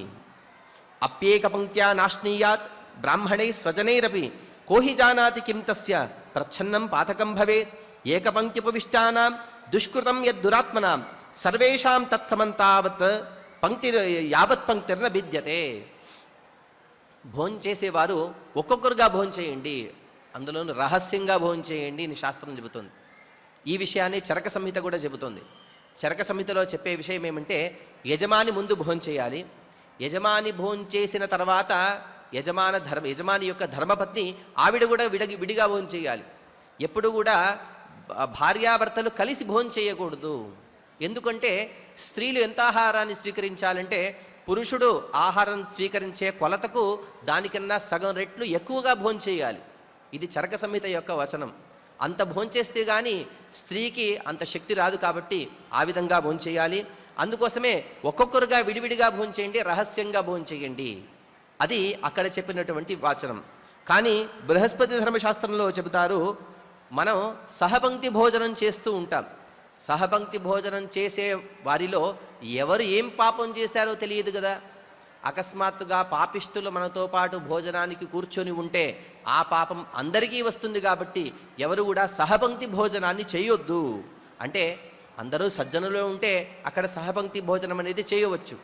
అప్యేక పంక్త్యా నాశ్నీయాత్ బ్రాహ్మణై స్వజనైరపి కోహి జానాతి కిం తస్య ప్రచ్ఛన్నం పాతకం భవేత్ ఏకపంక్త్యుపవిష్టానాం దుష్కృతం యద్దురాత్మనాం సర్వేషాం తత్సమంతావత్ పంక్తి యావత్ పంక్తిర్న భిద్యతే. భోంచేసేవారు ఒక్కొక్కరుగా భోంచేయండి, అందులోనూ రహస్యంగా భోంచేయండి అని శాస్త్రం చెబుతుంది. ఈ విషయాన్ని చరక సంహిత కూడా చెబుతుంది. చరక సంహితలో చెప్పే విషయం ఏమంటే యజమాని ముందు భోంచేయాలి. యజమాని భోంచేసిన తర్వాత యజమాని యొక్క ధర్మపత్ని ఆవిడ కూడా విడిగా భోంచేయాలి. ఎప్పుడు కూడా భార్యాభర్తలు కలిసి భోంచేయకూడదు. ఎందుకంటే స్త్రీలు ఎంత ఆహారాన్ని స్వీకరించాలంటే పురుషుడు ఆహారం స్వీకరించే కొలతకు దానికన్నా సగం రెట్లు ఎక్కువగా భోంచేయాలి. ఇది చరక సంహిత యొక్క వచనం. అంత భోంచేస్తే కానీ స్త్రీకి అంత శక్తి రాదు. కాబట్టి ఆ విధంగా భోంచేయాలి. అందుకోసమే ఒక్కొక్కరుగా విడివిడిగా భోంచేయండి, రహస్యంగా భోంచేయండి. అది అక్కడ చెప్పినటువంటి వాచనం. కానీ బృహస్పతి ధర్మశాస్త్రంలో చెబుతారు, మనం సహపంక్తి భోజనం చేస్తూ ఉంటాం. సహపంక్తి భోజనం చేసే వారిలో ఎవరు ఏం పాపం చేశారో తెలియదు కదా. అకస్మాత్తుగా పాపిష్టులు మనతో పాటు భోజనానికి కూర్చొని ఉంటే ఆ పాపం అందరికీ వస్తుంది. కాబట్టి ఎవరు కూడా సహపంక్తి భోజనాన్ని చేయొద్దు. అంటే అందరూ సజ్జనులు ఉంటే అక్కడ సహపంక్తి భోజనం అనేది చేయవచ్చు.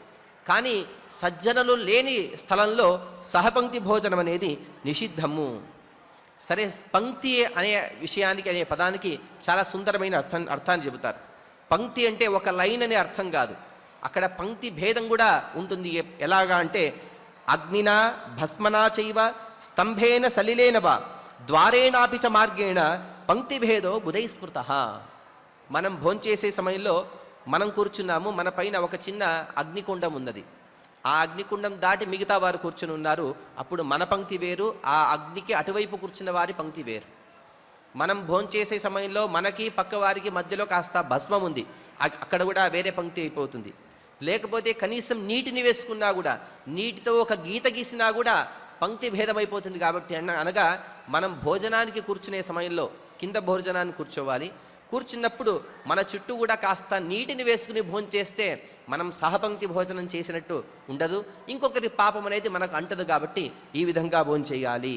కానీ సజ్జనులు లేని స్థలంలో సహపంక్తి భోజనం అనేది నిషిద్ధము. సరే, పంక్తి అనే విషయానికి అనే పదానికి చాలా సుందరమైన అర్థాన్ని చెబుతారు. పంక్తి అంటే ఒక లైన్ అనే అర్థం కాదు, అక్కడ పంక్తి భేదం కూడా ఉంటుంది. ఎలాగా అంటే అగ్నినా భస్మనా చైవ స్తంభేన సలిలేన వా ద్వారేణాపి చ మార్గేణ పంక్తి భేదో బుధై స్మృత. మనం భోంచేసే సమయంలో మనం కూర్చున్నాము, మన పైన ఒక చిన్న అగ్నికుండం ఉన్నది. ఆ అగ్నికుండం దాటి మిగతా వారు కూర్చుని ఉన్నారు. అప్పుడు మన పంక్తి వేరు, ఆ అగ్నికి అటువైపు కూర్చున్న వారి పంక్తి వేరు. మనం భోంచేసే సమయంలో మనకి పక్క వారికి మధ్యలో కాస్త భస్మం ఉంది, అక్కడ కూడా వేరే పంక్తి అయిపోతుంది. లేకపోతే కనీసం నీటిని వేసుకున్నా కూడా, నీటితో ఒక గీత గీసినా కూడా పంక్తి భేదమైపోతుంది. కాబట్టి అనగా మనం భోజనానికి కూర్చునే సమయంలో కింద భోజనాన్ని కూర్చోవాలి. కూర్చున్నప్పుడు మన చుట్టూ కూడా కాస్త నీటిని వేసుకుని భోంచేస్తే మనం సహపంక్తి భోజనం చేసినట్టు ఉండదు, ఇంకొకరి పాపం అనేది మనకు అంటదు. కాబట్టి ఈ విధంగా భోంచేయాలి.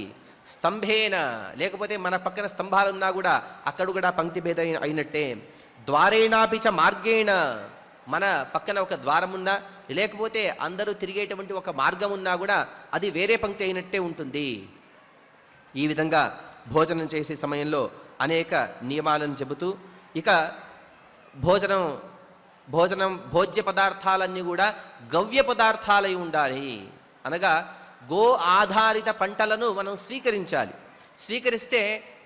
స్తంభేన, లేకపోతే మన పక్కన స్తంభాలున్నా కూడా అక్కడ కూడా పంక్తి భేద అయినట్టే. ద్వారేణాపిచ మార్గేణ, మన పక్కన ఒక ద్వారం ఉన్నా లేకపోతే అందరూ తిరిగేటువంటి ఒక మార్గం ఉన్నా కూడా అది వేరే పంక్తి అయినట్టే ఉంటుంది. ఈ విధంగా భోజనం చేసే సమయంలో అనేక నియమాలను చెబుతూ ఇక భోజ్య పదార్థాలన్నీ కూడా గవ్య పదార్థాలై ఉండాలి. అనగా గో ఆధారిత పంటలను మనం స్వీకరించాలి. స్వీకరిస్తే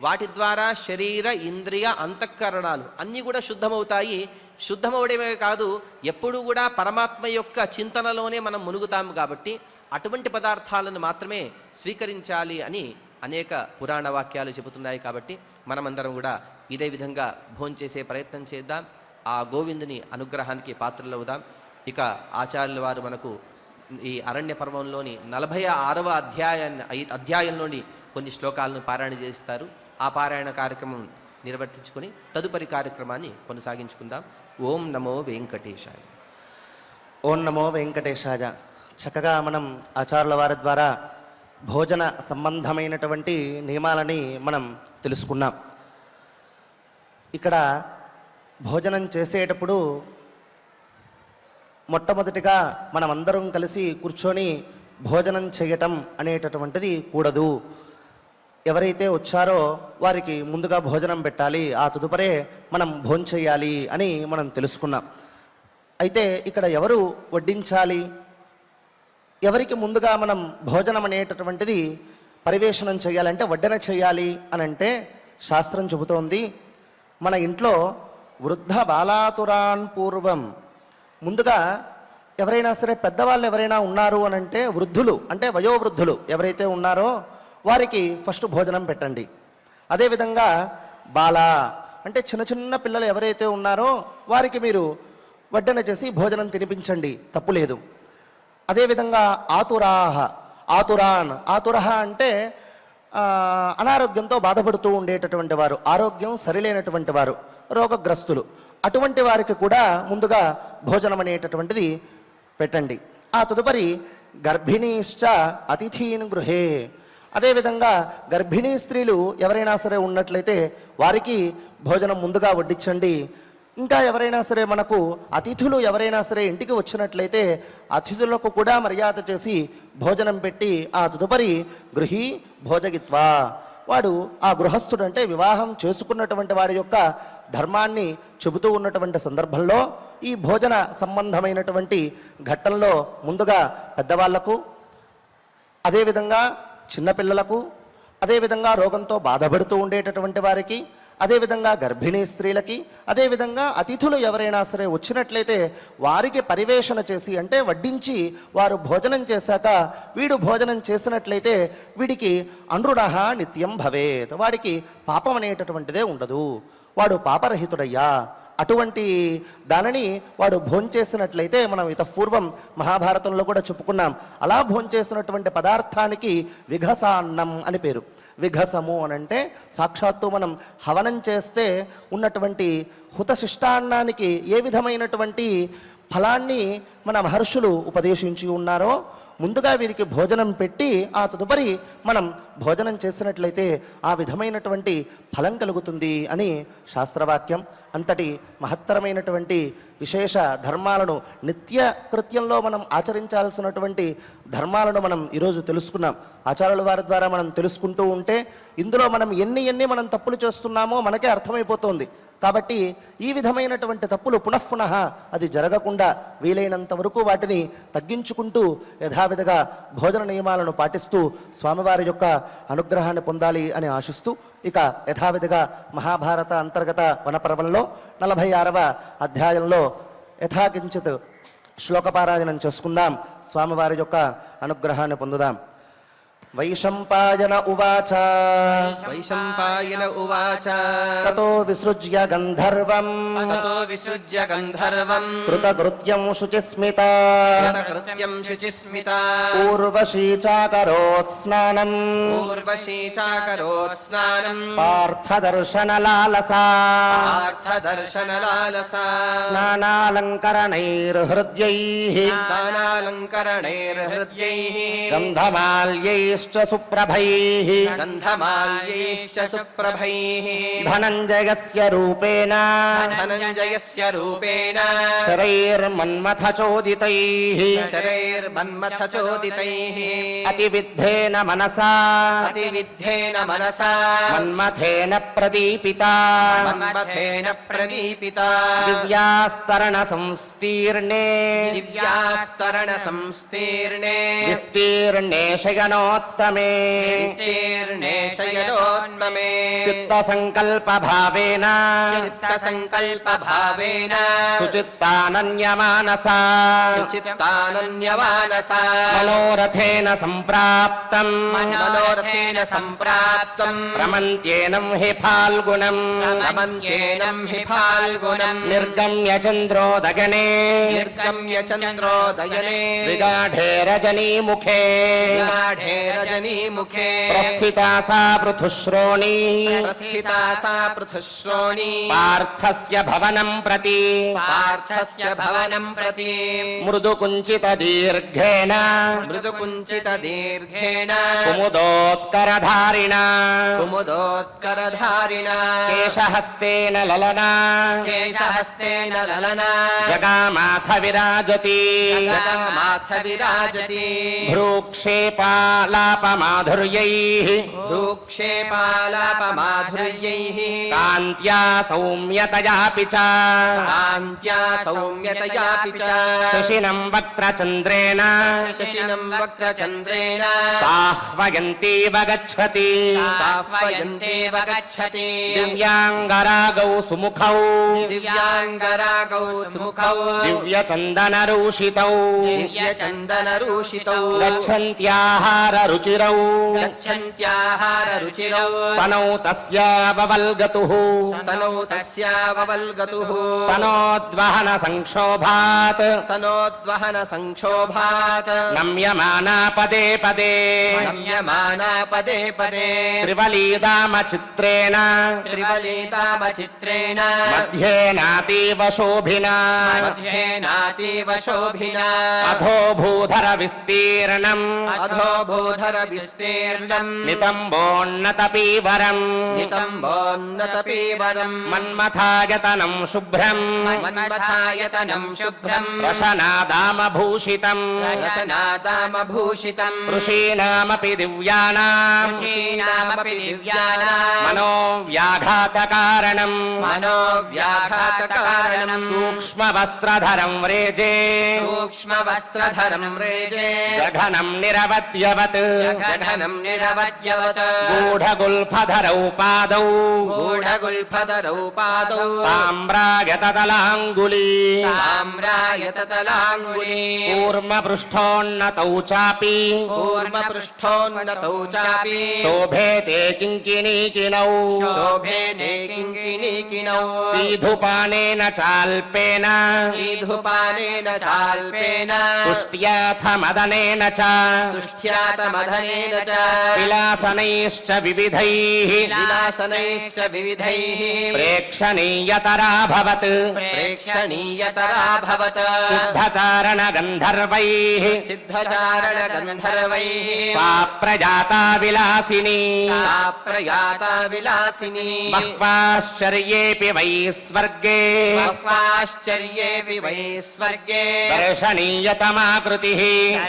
వాటి ద్వారా శరీర ఇంద్రియ అంతఃకరణాలు అన్నీ కూడా శుద్ధమవుతాయి. శుద్ధమవడమే కాదు, ఎప్పుడూ కూడా పరమాత్మ యొక్క చింతనలోనే మనం మునుగుతాము. కాబట్టి అటువంటి పదార్థాలను మాత్రమే స్వీకరించాలి అని అనేక పురాణ వాక్యాలు చెబుతున్నాయి. కాబట్టి మనమందరం కూడా ఇదే విధంగా భోంచేసే ప్రయత్నం చేద్దాం. ఆ గోవిందుని అనుగ్రహానికి పాత్రలవుదాం. ఇక ఆచార్యుల వారు మనకు ఈ అరణ్య పర్వంలోని 46వ అధ్యాయంలోని కొన్ని శ్లోకాలను పారాయణ చేస్తారు. ఆ పారాయణ కార్యక్రమం నిర్వర్తించుకొని తదుపరి కార్యక్రమాన్ని కొనసాగించుకుందాం. ఓం నమో వెంకటేశాయ. ఓం నమో వెంకటేశాయ. చక్కగా మనం ఆచార్యుల వారి ద్వారా భోజన సంబంధమైనటువంటి నియమాలని మనం తెలుసుకున్నాం. ఇక్కడ భోజనం చేసేటప్పుడు మొట్టమొదటిగా మనం అందరం కలిసి కూర్చొని భోజనం చేయటం అనేటటువంటిది కూడదు. ఎవరైతే వచ్చారో వారికి ముందుగా భోజనం పెట్టాలి, ఆ తదుపరే మనం భోంచేయాలి అని మనం తెలుసుకున్నాం. అయితే ఇక్కడ ఎవరు వడ్డించాలి, ఎవరికి ముందుగా మనం భోజనం అనేటటువంటిది పరివేషణం చేయాలంటే వడ్డన చేయాలి అని అంటే శాస్త్రం చెబుతోంది, మన ఇంట్లో వృద్ధ బాలాతురాన్ పూర్వం, ముందుగా ఎవరైనా సరే పెద్దవాళ్ళు ఎవరైనా ఉన్నారు అని అంటే వృద్ధులు అంటే వయోవృద్ధులు ఎవరైతే ఉన్నారో వారికి ఫస్ట్ భోజనం పెట్టండి. అదేవిధంగా బాల అంటే చిన్న చిన్న పిల్లలు ఎవరైతే ఉన్నారో వారికి మీరు వడ్డన చేసి భోజనం తినిపించండి, తప్పులేదు. అదేవిధంగా ఆతురహ అంటే అనారోగ్యంతో బాధపడుతూ ఉండేటటువంటి వారు, ఆరోగ్యం సరిలేనటువంటి వారు, రోగగ్రస్తులు, అటువంటి వారికి కూడా ముందుగా భోజనం అనేటటువంటిది పెట్టండి. ఆ తదుపరి గర్భిణీశ్చ అతిథీన్ గృహే, అదేవిధంగా గర్భిణీ స్త్రీలు ఎవరైనా సరే ఉన్నట్లయితే వారికి భోజనం ముందుగా వడ్డించండి. ఇంకా ఎవరైనా సరే మనకు అతిథులు ఎవరైనా సరే ఇంటికి వచ్చినట్లయితే అతిథులకు కూడా మర్యాద చేసి భోజనం పెట్టి ఆ తదుపరి గృహీ భోజగిత్వా, వాడు ఆ గృహస్థుడు అంటే వివాహం చేసుకున్నటువంటి వాడి యొక్క ధర్మాన్ని చెబుతూ ఉన్నటువంటి సందర్భంలో ఈ భోజన సంబంధమైనటువంటి ఘట్టంలో ముందుగా పెద్దవాళ్లకు, అదేవిధంగా చిన్నపిల్లలకు, అదేవిధంగా రోగంతో బాధపడుతూ ఉండేటటువంటి వారికి, అదేవిధంగా గర్భిణీ స్త్రీలకి, అదేవిధంగా అతిథులు ఎవరైనా సరే వచ్చినట్లయితే వారికి పరివేషణ చేసి అంటే వడ్డించి వారు భోజనం చేశాక వీడు భోజనం చేసినట్లయితే వీడికి అనృణః నిత్యం భవేత్, వాడికి పాపం అనేటటువంటిదే ఉండదు, వాడు పాపరహితుడయ్యా. అటువంటి దానిని వాడు భోంచేసినట్లయితే మనం పూర్వం మహాభారతంలో కూడా చెప్పుకున్నాం. అలా భోంచేసినటువంటి పదార్థానికి విఘసాన్నం అని పేరు. విఘసము అనంటే సాక్షాత్తు మనం హవనం చేస్తే ఉన్నటువంటి హుతశిష్టాన్నానికి ఏ విధమైనటువంటి ఫలాన్ని మన మహర్షులు ఉపదేశించి ఉన్నారో ముందుగా వీరికి భోజనం పెట్టి ఆ తదుపరి మనం భోజనం చేసినట్లయితే ఆ విధమైనటువంటి ఫలం కలుగుతుంది అని శాస్త్రవాక్యం. అంతటి మహత్తరమైనటువంటి విశేష ధర్మాలను నిత్య కృత్యంలో మనం ఆచరించాల్సినటువంటి ధర్మాలను మనం ఈరోజు తెలుసుకున్నాం. ఆచార్యుల వారి ద్వారా మనం తెలుసుకుంటూ ఉంటే ఇందులో మనం ఎన్ని మనం తప్పులు చేస్తున్నామో మనకే అర్థమైపోతుంది. కాబట్టి ఈ విధమైనటువంటి తప్పులు పునఃపునః అది జరగకుండా వీలైనంత వరకు వాటిని తగ్గించుకుంటూ యథావిధిగా భోజన నియమాలను పాటిస్తూ స్వామివారి యొక్క అనుగ్రహాన్ని పొందాలి అని ఆశిస్తూ ఇక యథావిధిగా మహాభారత అంతర్గత వనపర్వంలో 46వ అధ్యాయంలో యథాకించిత్ శ్లోకపారాయణం చేసుకుందాం, స్వామివారి యొక్క అనుగ్రహాన్ని పొందుదాం. వైశంపాయన ఉవాచ వైశంపాయన ఉవాచ తతో విసృజ్య గంధర్వం తతో విసృజ్య గంధర్వం కృతకృత్యం శుచిస్మిత కృత్యం శుచిస్మిత ఊర్వశీ చాకరోత్ స్నానం ఊర్వశీ చాకరోత్ స్నానం పార్థదర్శనలాలసా పార్థదర్శనలాలసా స్నానాలంకరణైర్హృద్యైః స్నానాలంకరణైర్హృద్యైః గంధమాల్యైశ్చ సుప్రభైః గంధమాల్యైశ్చ సుప్రభైః ధనంజయస్య రూపేణ ధనంజయస్య రూపేణ శరైర్మన్మథచోదితైః శరైర్మన్మథచోదితైః అతివిద్ధేన మనసా అతివిద్ధేన మనసా మన్మథేన ప్రదీపితా మన్మథేన ప్రదీపితా దివ్యాస్తరణ సంస్తీర్ణే దివ్యాస్తరణ సంస్తీర్ణే విస్తీర్ణే శయనోత్తమే విస్తీర్ణే శయనోత్తమే చిత్తసంకల్ప భావేన చిత్తసంకల్ప భావేన సుచిత్తానన్యమానసా సుచిత్తానన్యమానసా మనోరథేన సంప్రాప్తం మనోరథేన సంప్రాప్తం రమంత్యేనం హి ఫాల్గుణం రమంత్యేనం హి ఫాల్గుణం నిర్గమ్య చంద్రోదగనే నిర్గమ్య చంద్రోదయనే విగాఢే రజనీముఖే విగాఢే రజనీముఖే ప్రస్థితా సా పృథుశ్రోణీ ప్రస్థితా సా పృథుశ్రోణీ పార్థస్య భవనం ప్రతి పార్థస్య భవనం ప్రతి మృదుకుంచిత దీర్ఘేణ మృదుకుంచిత దీర్ఘేణ కుముదోత్కరధారిణ కుముదోత్కరధారిణ కేశహస్తేన లలనా కేశహస్తేన లలనా జగామాథ విరాజతి జగమాథ విరాజతి భ్రూక్షేపాలాపమాధుర్యైః భ్రూక్షేపాలాపమాధుర్యైః కాంత్యా సౌమ్యతయాపి చ కాంత్యా సౌమ్యతయాపి చ శశినం వక్త్రచంద్రేణ శశినం వక్రచంద్రేణ సాహ్వయంతీవ గచ్చతి సాహ్వయంతేవ గచ్చతి దివ్యాంగరాగౌ సుముఖౌ దివ్యాంగరాగౌ సుముఖౌ దివ్యచందనరూషితౌ దివ్యచందనరూషితౌ గచ్చంత్యాహార రుచిరౌ గచ్చంత్యాహార రుచిరౌ స్తనౌ తస్యావల్గతుః స్తనౌ తస్యావల్గతుః స్తనోద్వహన సంక్షోభాత్ స్తనోద్వహన సంక్షోభాత్ నమ్యమానా పదే పదే నమ్యమానా పదే పదే త్రివలీదామ చిత్రేణ త్రివలీతామ చిత్రేణ మధ్యేనాతీవ శోభినా మధ్యేనాతీవ శోభినా అధోభూధర విస్తీర్ణం అధోభూధర విస్తీర్ణం నితంబోన్నత పీవరం నితంబోన్నత పీవరం మన్మథాయతనం శుభ్రం మన్మథాయతనం శుభ్రం రసనాదామభూషితం రసనాదామభూషితం ఋషీణామపి దివ్యానాం ఋషీణామపి దివ్యానాం మనోవ్యాఘాతకారణం మనోవ్యాఘాతకారణం సూక్ష్మవస్త్రధరం వ్రేజే సూక్ష్మవస్త్రధరం రేజే జఘనం నిరవద్యవత్ జఘనం నిరవద్యవత్ గూఢగుల్ఫధరౌ పాదౌ గూఢగుల్ఫధరౌ పాదౌ తామ్రాగతదలాంగుళీ తామ్రాయతతలాంగుళీ కూర్మపృష్ఠోన్నతౌ చాపి కూర్మపృష్ఠోన్నతౌ చాపి శోభేతే కింకిణీకినౌ శోభేనే కింకిణీకినౌ సీధుపానేన చాల్పేన సీధుపానేన చాల్పేన తుష్ట్యాథ మదనేన చ సుష్ఠ్యాతమధనేన చ విలాసనైశ్చ వివిధైః విలాసనైశ్చ వివిధైః ప్రేక్షణీయతరాభవత్ ప్రేక్షణీయతరాభవత్ సిద్ధచారణ గంధర్వైః సిద్ధచారణ గంధర్వైః సా ప్రజాతా విలాసిని సా ప్రయాతా విలాసిని బహ్వాశ్చర్యేపి వై స్వర్గే బహ్వాశ్చర్యేపి వై స్వర్గే దర్శనీయతమాకృతిః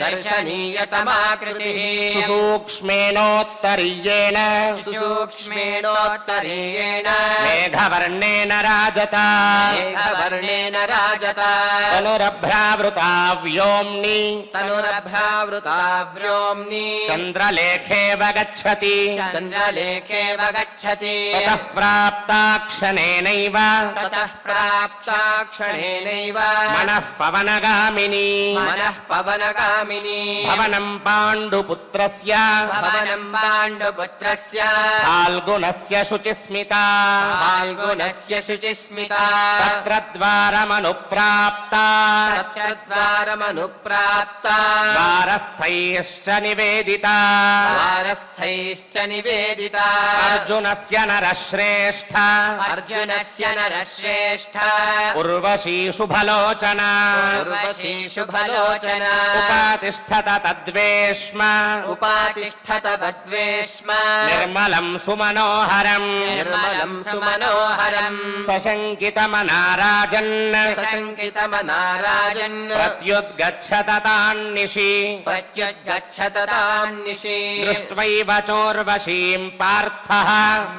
దర్శనీయతమాకృతిః సూక్ష్మేణోత్తరీయేణ సూక్ష్మేణోత్తరీయేణ మేఘవర్ణేన రాజత మేఘవర్ణేన రాజత తనురభ్రావృతా వ్యోమ్ని తనురభ్రావృతా వ్యోమ్ని చంద్రలేఖేవ గచ్చతి చంద్రలేఖేవ గచ్చతి తతః ప్రాప్తా క్షణేనైవ తతః ప్రాప్తా క్షణేనైవ మనః పవనగామిని మనః పవనగామిని భవనం పాండుపుత్రస్య భవనం పాండుపుత్రస్య ఫాల్గుణస్య శుచిస్మితా ఫాల్గుణస్య శుచిస్మితా తత్ర ద్వారమనుప్రాప్తా తత్ర ద్వారమనుప్రాప్తా ద్వారస్థైశ్చ నివేదితా ద్వారస్థైశ్చ నివేదితా అర్జునస్య నరశ్రేష్ఠ అర్జునస్య నరశ్రేష్ఠ ఉర్వశీ శుభలోచన ఉర్వశీ శుభలోచన ఉపాతిష్ఠత తద్వేష్మ ఉపాతిష్ఠత తద్వేష్మ నిర్మలం సుమనోహరం నిర్మలం సుమనోహరం సశంకితమనారాజన్ సశంకితమనారాజన్ ప్రత్యుద్గచ్చత తాన్నిషి ప్రత్యుద్గచ్చత తాం నిశి దృష్ట్వైవ చోర్వశీం పార్థః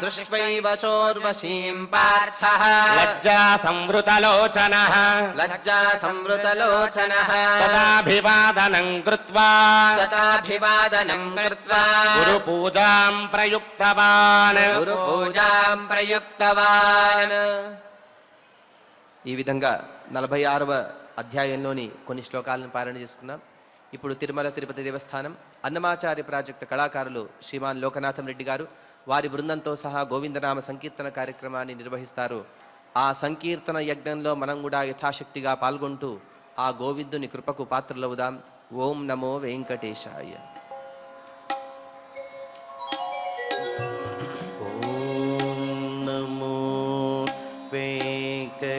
దృష్ట్వైవ చోర్వశీం పార్థః లజ్జా సంవృతలోచనః లజ్జా సంవృతలోచనః తదాభివాదనం కృత్వా తదాభివాదనం కృత్వా గురుపూజాం ప్రయుక్తవాన్ గురుపూజాం ప్రయుక్తవాన్. ఈ విధంగా 46వ అధ్యాయంలోని కొన్ని శ్లోకాలను పారాయణ చేసుకున్నాం. ఇప్పుడు తిరుమల తిరుపతి దేవస్థానం అన్నమాచార్య ప్రాజెక్టు కళాకారులు శ్రీమాన్ లోకనాథం రెడ్డి గారు వారి బృందంతో సహా గోవిందనామ సంకీర్తన కార్యక్రమాన్ని నిర్వహిస్తారు. ఆ సంకీర్తన యజ్ఞంలో మనం కూడా యథాశక్తిగా పాల్గొంటూ ఆ గోవిందుని కృపకు పాత్రలవుదాం. ఓం నమో వెంకటేశాయ. నమో వెంకటేశాయ.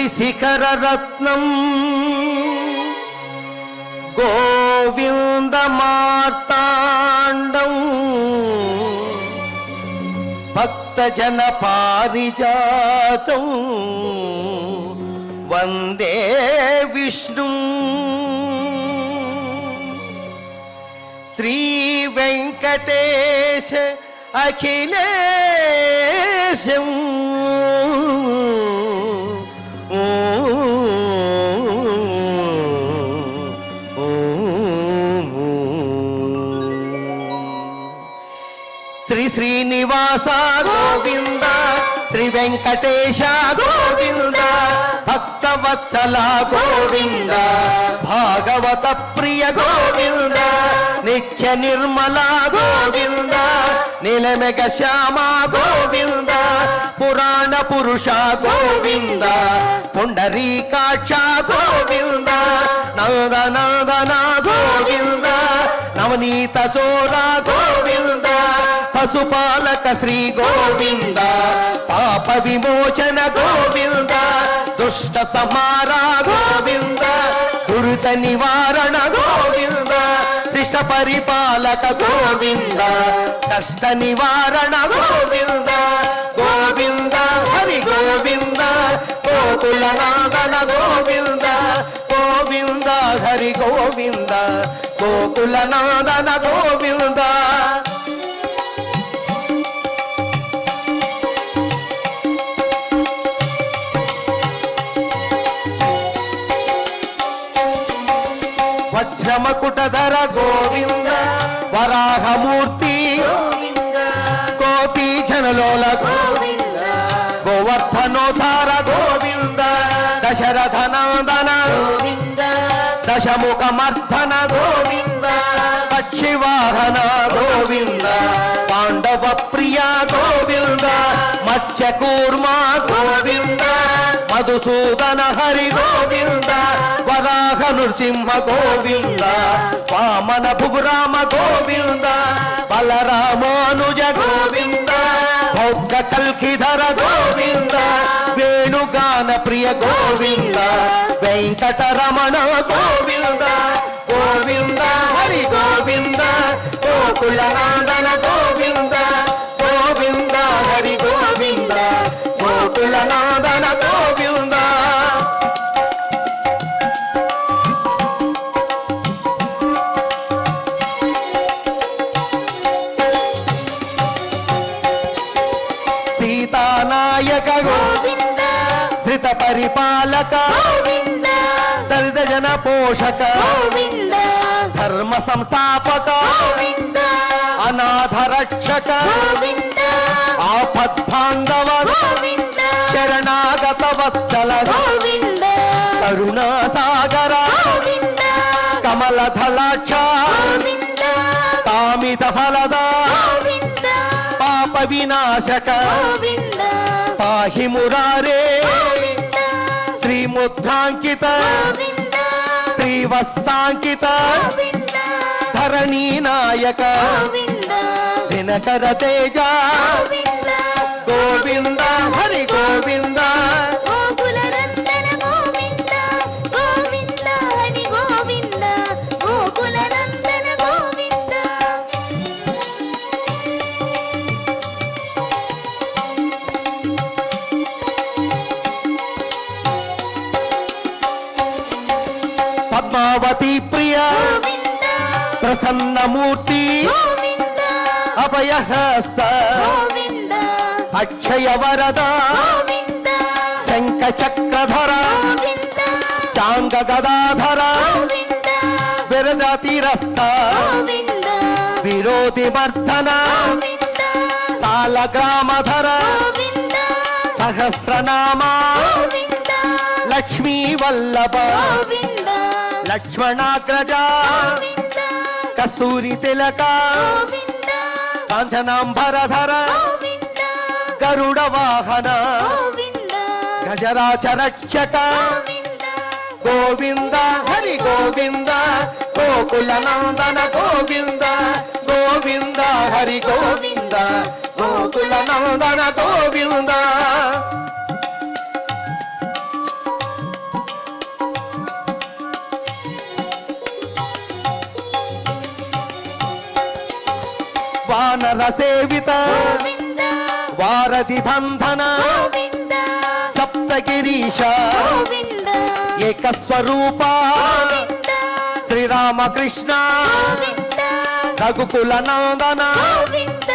శేషాద్రిశిఖరరత్నం గోవిందమార్తాండం భక్తజన పారిజాతం వందే విష్ణు. శ్రీ వెంకటేశ అఖిలేశం శ్రీ శ్రీనివాస గోవింద శ్రీ వెంకటేశ గోవింద భక్తవత్సల గోవింద భాగవత ప్రియ గోవింద నిత్య నిర్మల గోవింద నీలమేఘ శ్యామ గోవింద పురాణ పురుష గోవింద పుండరీకాక్ష గోవింద నందనందన గోవింద నవనీత చోర గోవింద పశుపాలక శ్రీ గోవింద పాప విమోచన గోవింద దుష్ట సంహార గోవింద దురిత నివారణ గోవింద శిష్ట పరిపాలక గోవింద కష్ట నివారణ గోవింద గోవింద హరి గోవింద గోకుల నాదన గోవింద గోవింద హరి గోవింద గోకుల నాదన గోవింద. వజ్రమకుటధర గోవింద వరాహమూర్తి కోటి జనలోల గోవింద గోవర్ధనోధార గోవింద దశరథనందన గోవింద దశముఖమర్ధన గోవింద పక్షివాహన గోవింద పాండవ ప్రియ గోవింద మత్స్యకూర్మ గోవింద మధుసూదన హరి గోవింద వరాహ నృసింహ గోవింద వామన భుగురామ గోవింద బలరామానుజ గోవింద భౌగ కల్కిధర గోవింద వేణుగాన ప్రియ గోవింద వెంకటరమణ గోవింద గోవింద హరి గోవింద గోకుల నందన గోవింద గోవింద హరి గోవింద గోకుల గోకులనందన గోవింద సీతానాయక గోవింద శ్రిత పరిపాలక గోవింద దళిత జన పోషక గోవింద ధర్మ సంస్థాపక గోవింద అనాథ రక్షక గోవింద ఆపద్బాంధవ గోవింద శరణాగత వత్సల గోవింద కరుణా సాగర గోవింద కమలధలాక్ష గోవింద కామిత ఫలద గోవింద పాప వినాశక గోవింద పాహి మురారే గోవింద శ్రీముద్రాంకిత గోవింద శ్రీవత్సాంకిత గోవింద ధరణీ నాయక గోవింద దినకర తేజ గోవింద గోవింద హరి గోవింద గోకులనందన గోవింద గోవింద హరి గోవింద గోకులనందన గోవింద పద్మావతి ప్రియ గోవింద ప్రసన్నమూర్తి గోవింద అభయహస్త గోవింద అక్షయ వరద గోవింద శంఖ చక్రధర గోవింద శాంగ గదాధర గోవింద విరజాతిరస్త గోవింద విరోధి మర్దన గోవింద సాల గ్రామధర గోవింద సహస్రనామ గోవింద లక్ష్మీ వల్లభ గోవింద లక్ష్మణాగ్రజ గోవింద కస్తూరి తిలక గోవింద కాంచనాంబరధర గోవింద గరుడ వాహన గోవింద గజరాజ రక్షక గోవింద గోవింద హరి గోవింద గోకుల నందన గోవింద గోవింద హరి గోవింద గోకుల నందన గోవింద వానర సేవిత గోవింద వారధి బంధన గోవింద సప్తగిరీశ గోవింద ఏకస్వరూప గోవింద శ్రీరామకృష్ణ గోవింద రఘుకుల నందన గోవింద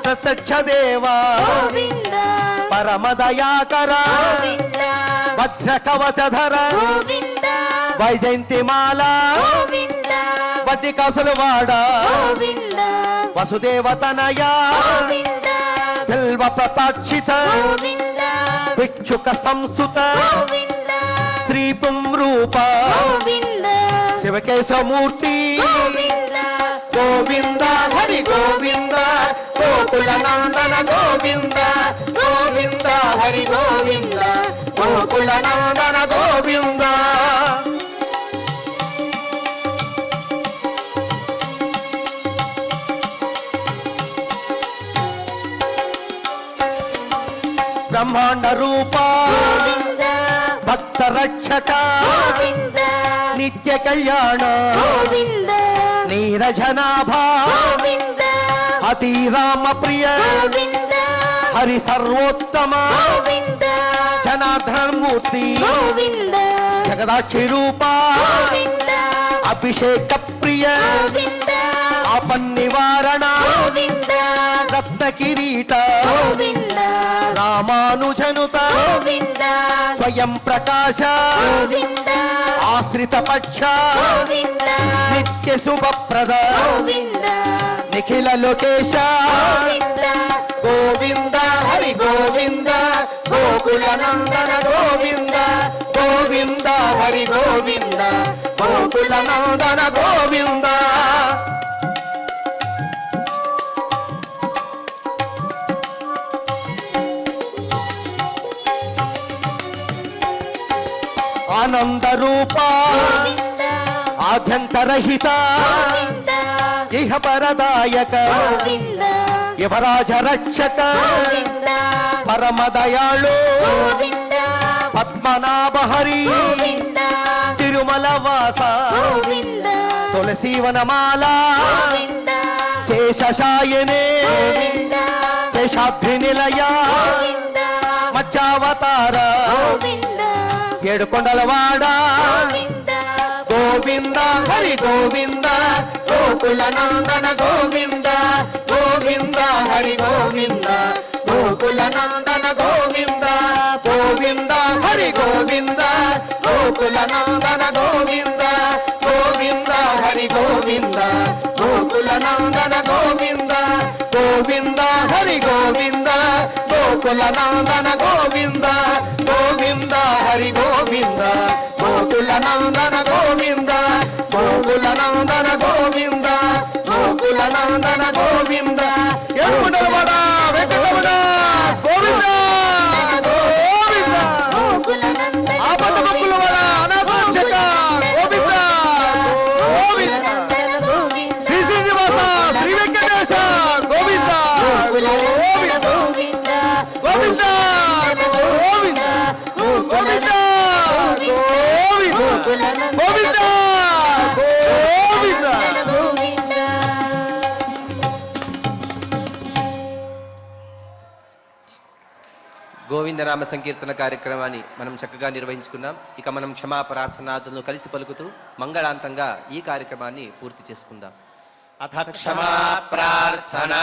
ప్రత్యక్ష దేవా గోవింద పరమదయాకర గోవింద వజ్ర కవచధర గోవింద వైజయంతిమాల గోవింద వటికాసులవాడ గోవింద వసుదేవతనయ గోవింద బిల్వ ప్రతాక్షిత గోవింద భిక్షుక సంస్థుత గోవింద శ్రీ పుంరూప గోవింద శివకేశమూర్తి గోవింద గోవింద హరి గోవింద గోకుల నందన గోవింద గోవింద హరి గోవింద గోకుల నందన గోవింద బ్రహ్మాండ రూప గోవింద భక్త రక్షక గోవింద నిత్య కళ్యాణ గోవింద నీరజనాభ గోవింద అతి రామ ప్రియ గోవింద హరి సర్వోత్తమ గోవింద జనార్దనమూర్తి గోవింద జగదాక్షి రూప గోవింద అభిషేక ప్రియ గోవింద ఆపన్నివారణ గోవింద రత్న కిరీట గోవింద రామానుజనుత గోవింద స్వయం ప్రకాశ గోవింద ఆశ్రిత పక్ష గోవింద నిత్య శుభప్రద గోవింద నిఖిల లోకేశ గోవింద గోవింద హరి గోవింద గోకుల నందన గోవింద గోవింద హరి గోవింద గోకుల నందన గోవింద ఆనంద రూప గోవింద ఆద్యంతరహిత గోవింద ఇహ పరదాయక గోవింద యువరాజ రక్షక గోవింద పరమదయాళు గోవింద పద్మనాభ హరి గోవింద తిరుమల వాస గోవింద తులసీవనమాల గోవింద శేషశాయనే గోవింద శేషాద్రి నిలయ గోవింద మధ్య అవతార గోవింద ఏడుకొండలవాడ గోవింద గోవింద హరి గోవింద గోకుల నందన గోవింద గోవింద హరి గోవింద గోకుల నందన గోవింద గోవింద హరి గోవింద గోకుల నందన గోవింద గోవింద హరి గోవింద గోకుల నందన గోవింద గోవింద హరి గోవింద గోకుల నందన గోవింద గోవింద హరి గోవింద గోకుల నందన గోవింద గోకుల నందన గోవింద గోకుల నందన గోవింద ఏడుకొండలవాడ వెంకటరమణ గోవింద గోవింద గోకుల నందన ఆపద మొక్కులవాడ అనాథరక్షక గోవింద గోవింద గోవింద శ్రీ శ్రీనివాస శ్రీ వెంకటేశ గోవింద గోవింద గోవింద గోవింద గోవింద గోవింద గోకుల గోవింద గోవింద గోవింద గోవిందనామ సంకీర్తన కార్యక్రమాన్ని మనం చక్కగా నిర్వహించుకున్నాం. ఇక మనం క్షమా ప్రార్థనాదులను కలిసి పలుకుతూ మంగళాంతంగా ఈ కార్యక్రమాన్ని పూర్తి చేసుకుందాం. అథ క్షమా ప్రార్థనా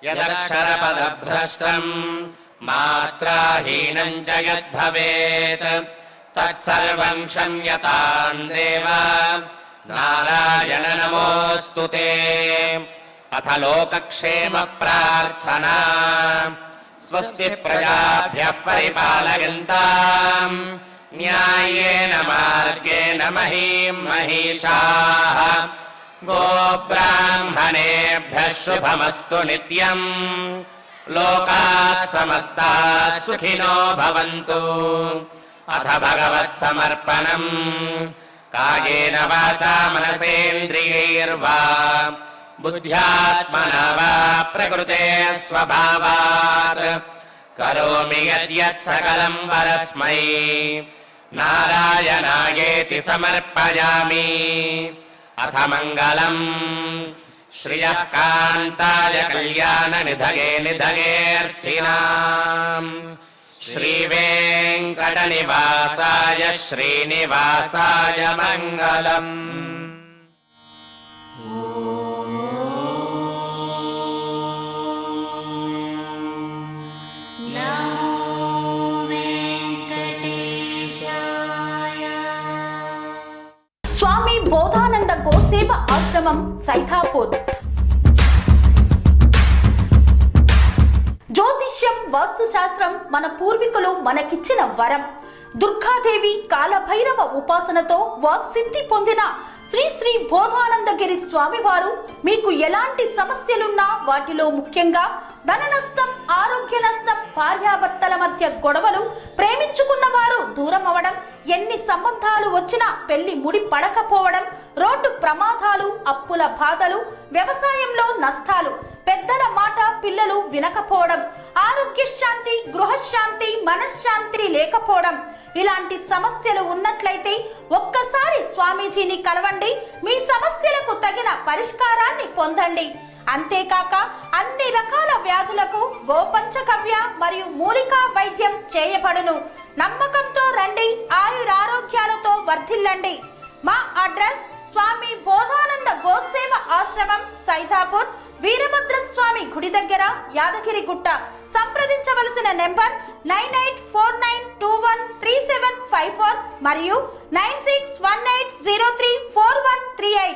యదక్షరపదభ్రష్టం మాత్రాహీనం చ యద్భవేత్ తత్సర్వం క్షమ్యతాం దేవ నారాయణ నమోऽस्तु తే. అథ లోకక్షేమ ప్రార్థనా స్వస్తి ప్రజాభ్యః పరిపాలయంతాం న్యాయేన మార్గేణ మహీం మహిషాః గోబ్రాహ్మణేభ్యः శుభమస్తు నిత్యం లోకాः సమస్తాः సుఖినో భవంతు. అథ భగవత్సమర్పణం కాయేన వాచా మనసేంద్రియైర్వా బుద్ధ్యాత్మనా వా ప్రకృతే స్వభావాత్ కరోమి యద్యత్ సకలం పరస్మై నారాయణాయేతి సమర్పయామి. అథ మంగళం శ్రియః కాంతాయ కళ్యాణ నిధగే నిధగేర్చినాం శ్రీవేంకట నివాసాయ శ్రీనివాసాయ మంగళం. స్వామి బోధానంద గోసేవ ఆశ్రమం సైథాపూర్. జ్యోతిష్యం వాస్తుశాస్త్రం మన పూర్వీకులు మనకిచ్చిన వరం. దుర్గాదేవి కాలభైరవ ఉపాసనతో వాక్సిద్ధి పొందిన శ్రీ శ్రీ బోధానందగిరి స్వామివారు మీకు ఎలాంటి సమస్యలున్నా, వాటిలో ముఖ్యంగా ధన నష్టం, ఆరోగ్య నష్టం, భార్యాభర్తల మధ్య గొడవలు, ప్రేమించుకున్న వారు దూరం అవడం, ఎన్ని సంబంధాలు వచ్చినా పెళ్లి ముడి పడకపోవడం, రోడ్డు ప్రమాదాలు, అప్పుల బాధలు, వ్యవసాయంలో నష్టాలు, పెద్దల మాట పిల్లలు వినకపోవడం, ఆరోగ్య శాంతి, గృహశాంతి, మనశ్శాంతి లేకపోవడం, ఇలాంటి సమస్యలు ఉన్నట్లయితే ఒక్కసారి స్వామీజీని కలవండి. మీ సమస్యలకు తగిన పరిష్కారాన్ని పొందండి. అంతేకాక అన్ని రకాల వ్యాధులకు గోపంచకవ్య మరియు మూలికా వైద్యం చేయబడును. నమ్మకంతో రండి, ఆయురారోగ్యాలతో వర్ధిల్లండి. మా అడ్రస్ స్వామి బోధానంద గోసేవ ఆశ్రమం సైథాపూర్, వీరభద్రస్వామి గుడి దగ్గర, యాదగిరిగుట్ట. సంప్రదించవలసిన నెంబర్ 9849213754 మరియు 9618034138.